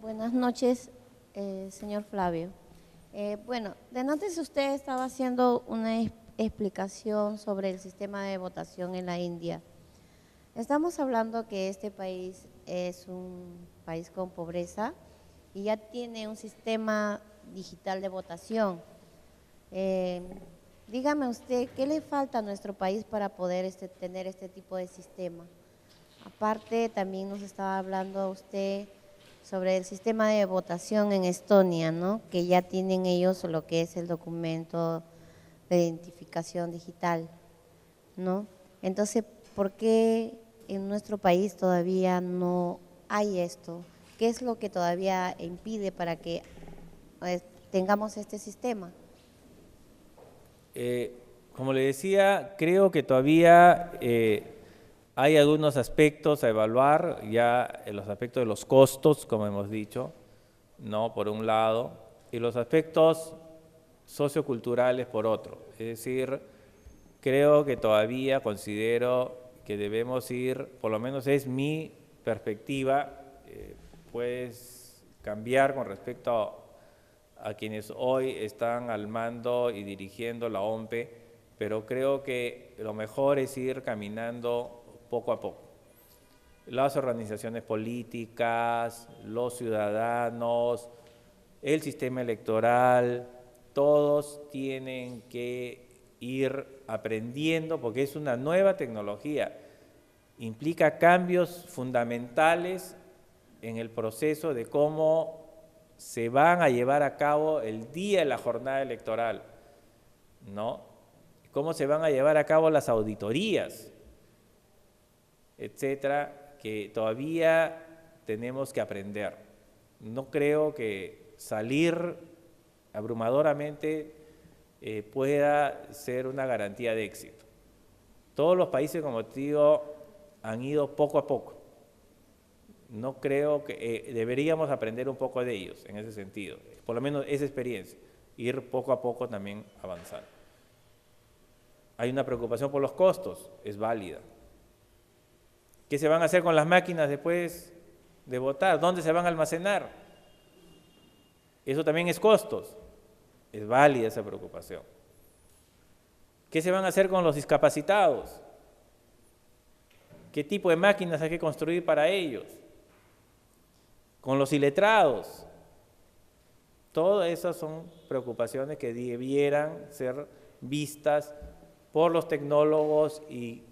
[SPEAKER 5] Buenas noches, señor Flavio. Bueno, de antes usted estaba haciendo una explicación sobre el sistema de votación en la India. Estamos hablando que este país es un país con pobreza y ya tiene un sistema digital de votación. Dígame usted, ¿qué le falta a nuestro país para poder tener este tipo de sistema? Aparte, también nos estaba hablando usted sobre el sistema de votación en Estonia, ¿no? Que ya tienen ellos lo que es el documento de identificación digital, ¿no? Entonces, ¿por qué en nuestro país todavía no hay esto? ¿Qué es lo que todavía impide para que tengamos este sistema?
[SPEAKER 2] Como le decía, creo que todavía hay algunos aspectos a evaluar, ya en los aspectos de los costos, como hemos dicho, ¿no? Por un lado, y los aspectos socioculturales por otro. Es decir, creo que todavía considero que debemos ir, por lo menos es mi perspectiva, pues cambiar con respecto a quienes hoy están al mando y dirigiendo la OMPE, pero creo que lo mejor es ir caminando poco a poco. Las organizaciones políticas, los ciudadanos, el sistema electoral, todos tienen que ir aprendiendo porque es una nueva tecnología. Implica cambios fundamentales en el proceso de cómo se van a llevar a cabo el día de la jornada electoral, ¿no? Cómo se van a llevar a cabo las auditorías, etcétera, que todavía tenemos que aprender. No creo que salir abrumadoramente pueda ser una garantía de éxito. Todos los países, como te digo, han ido poco a poco. No creo que deberíamos aprender un poco de ellos en ese sentido, por lo menos esa experiencia, ir poco a poco también avanzando. Hay una preocupación por los costos, es válida. ¿Qué se van a hacer con las máquinas después de votar? ¿Dónde se van a almacenar? Eso también es costos, es válida esa preocupación. ¿Qué se van a hacer con los discapacitados? ¿Qué tipo de máquinas hay que construir para ellos? Con los iletrados. Todas esas son preocupaciones que debieran ser vistas por los tecnólogos y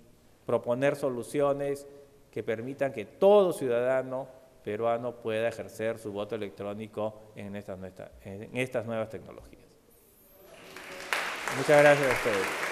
[SPEAKER 2] proponer soluciones que permitan que todo ciudadano peruano pueda ejercer su voto electrónico en estas nuevas tecnologías. Muchas gracias a ustedes.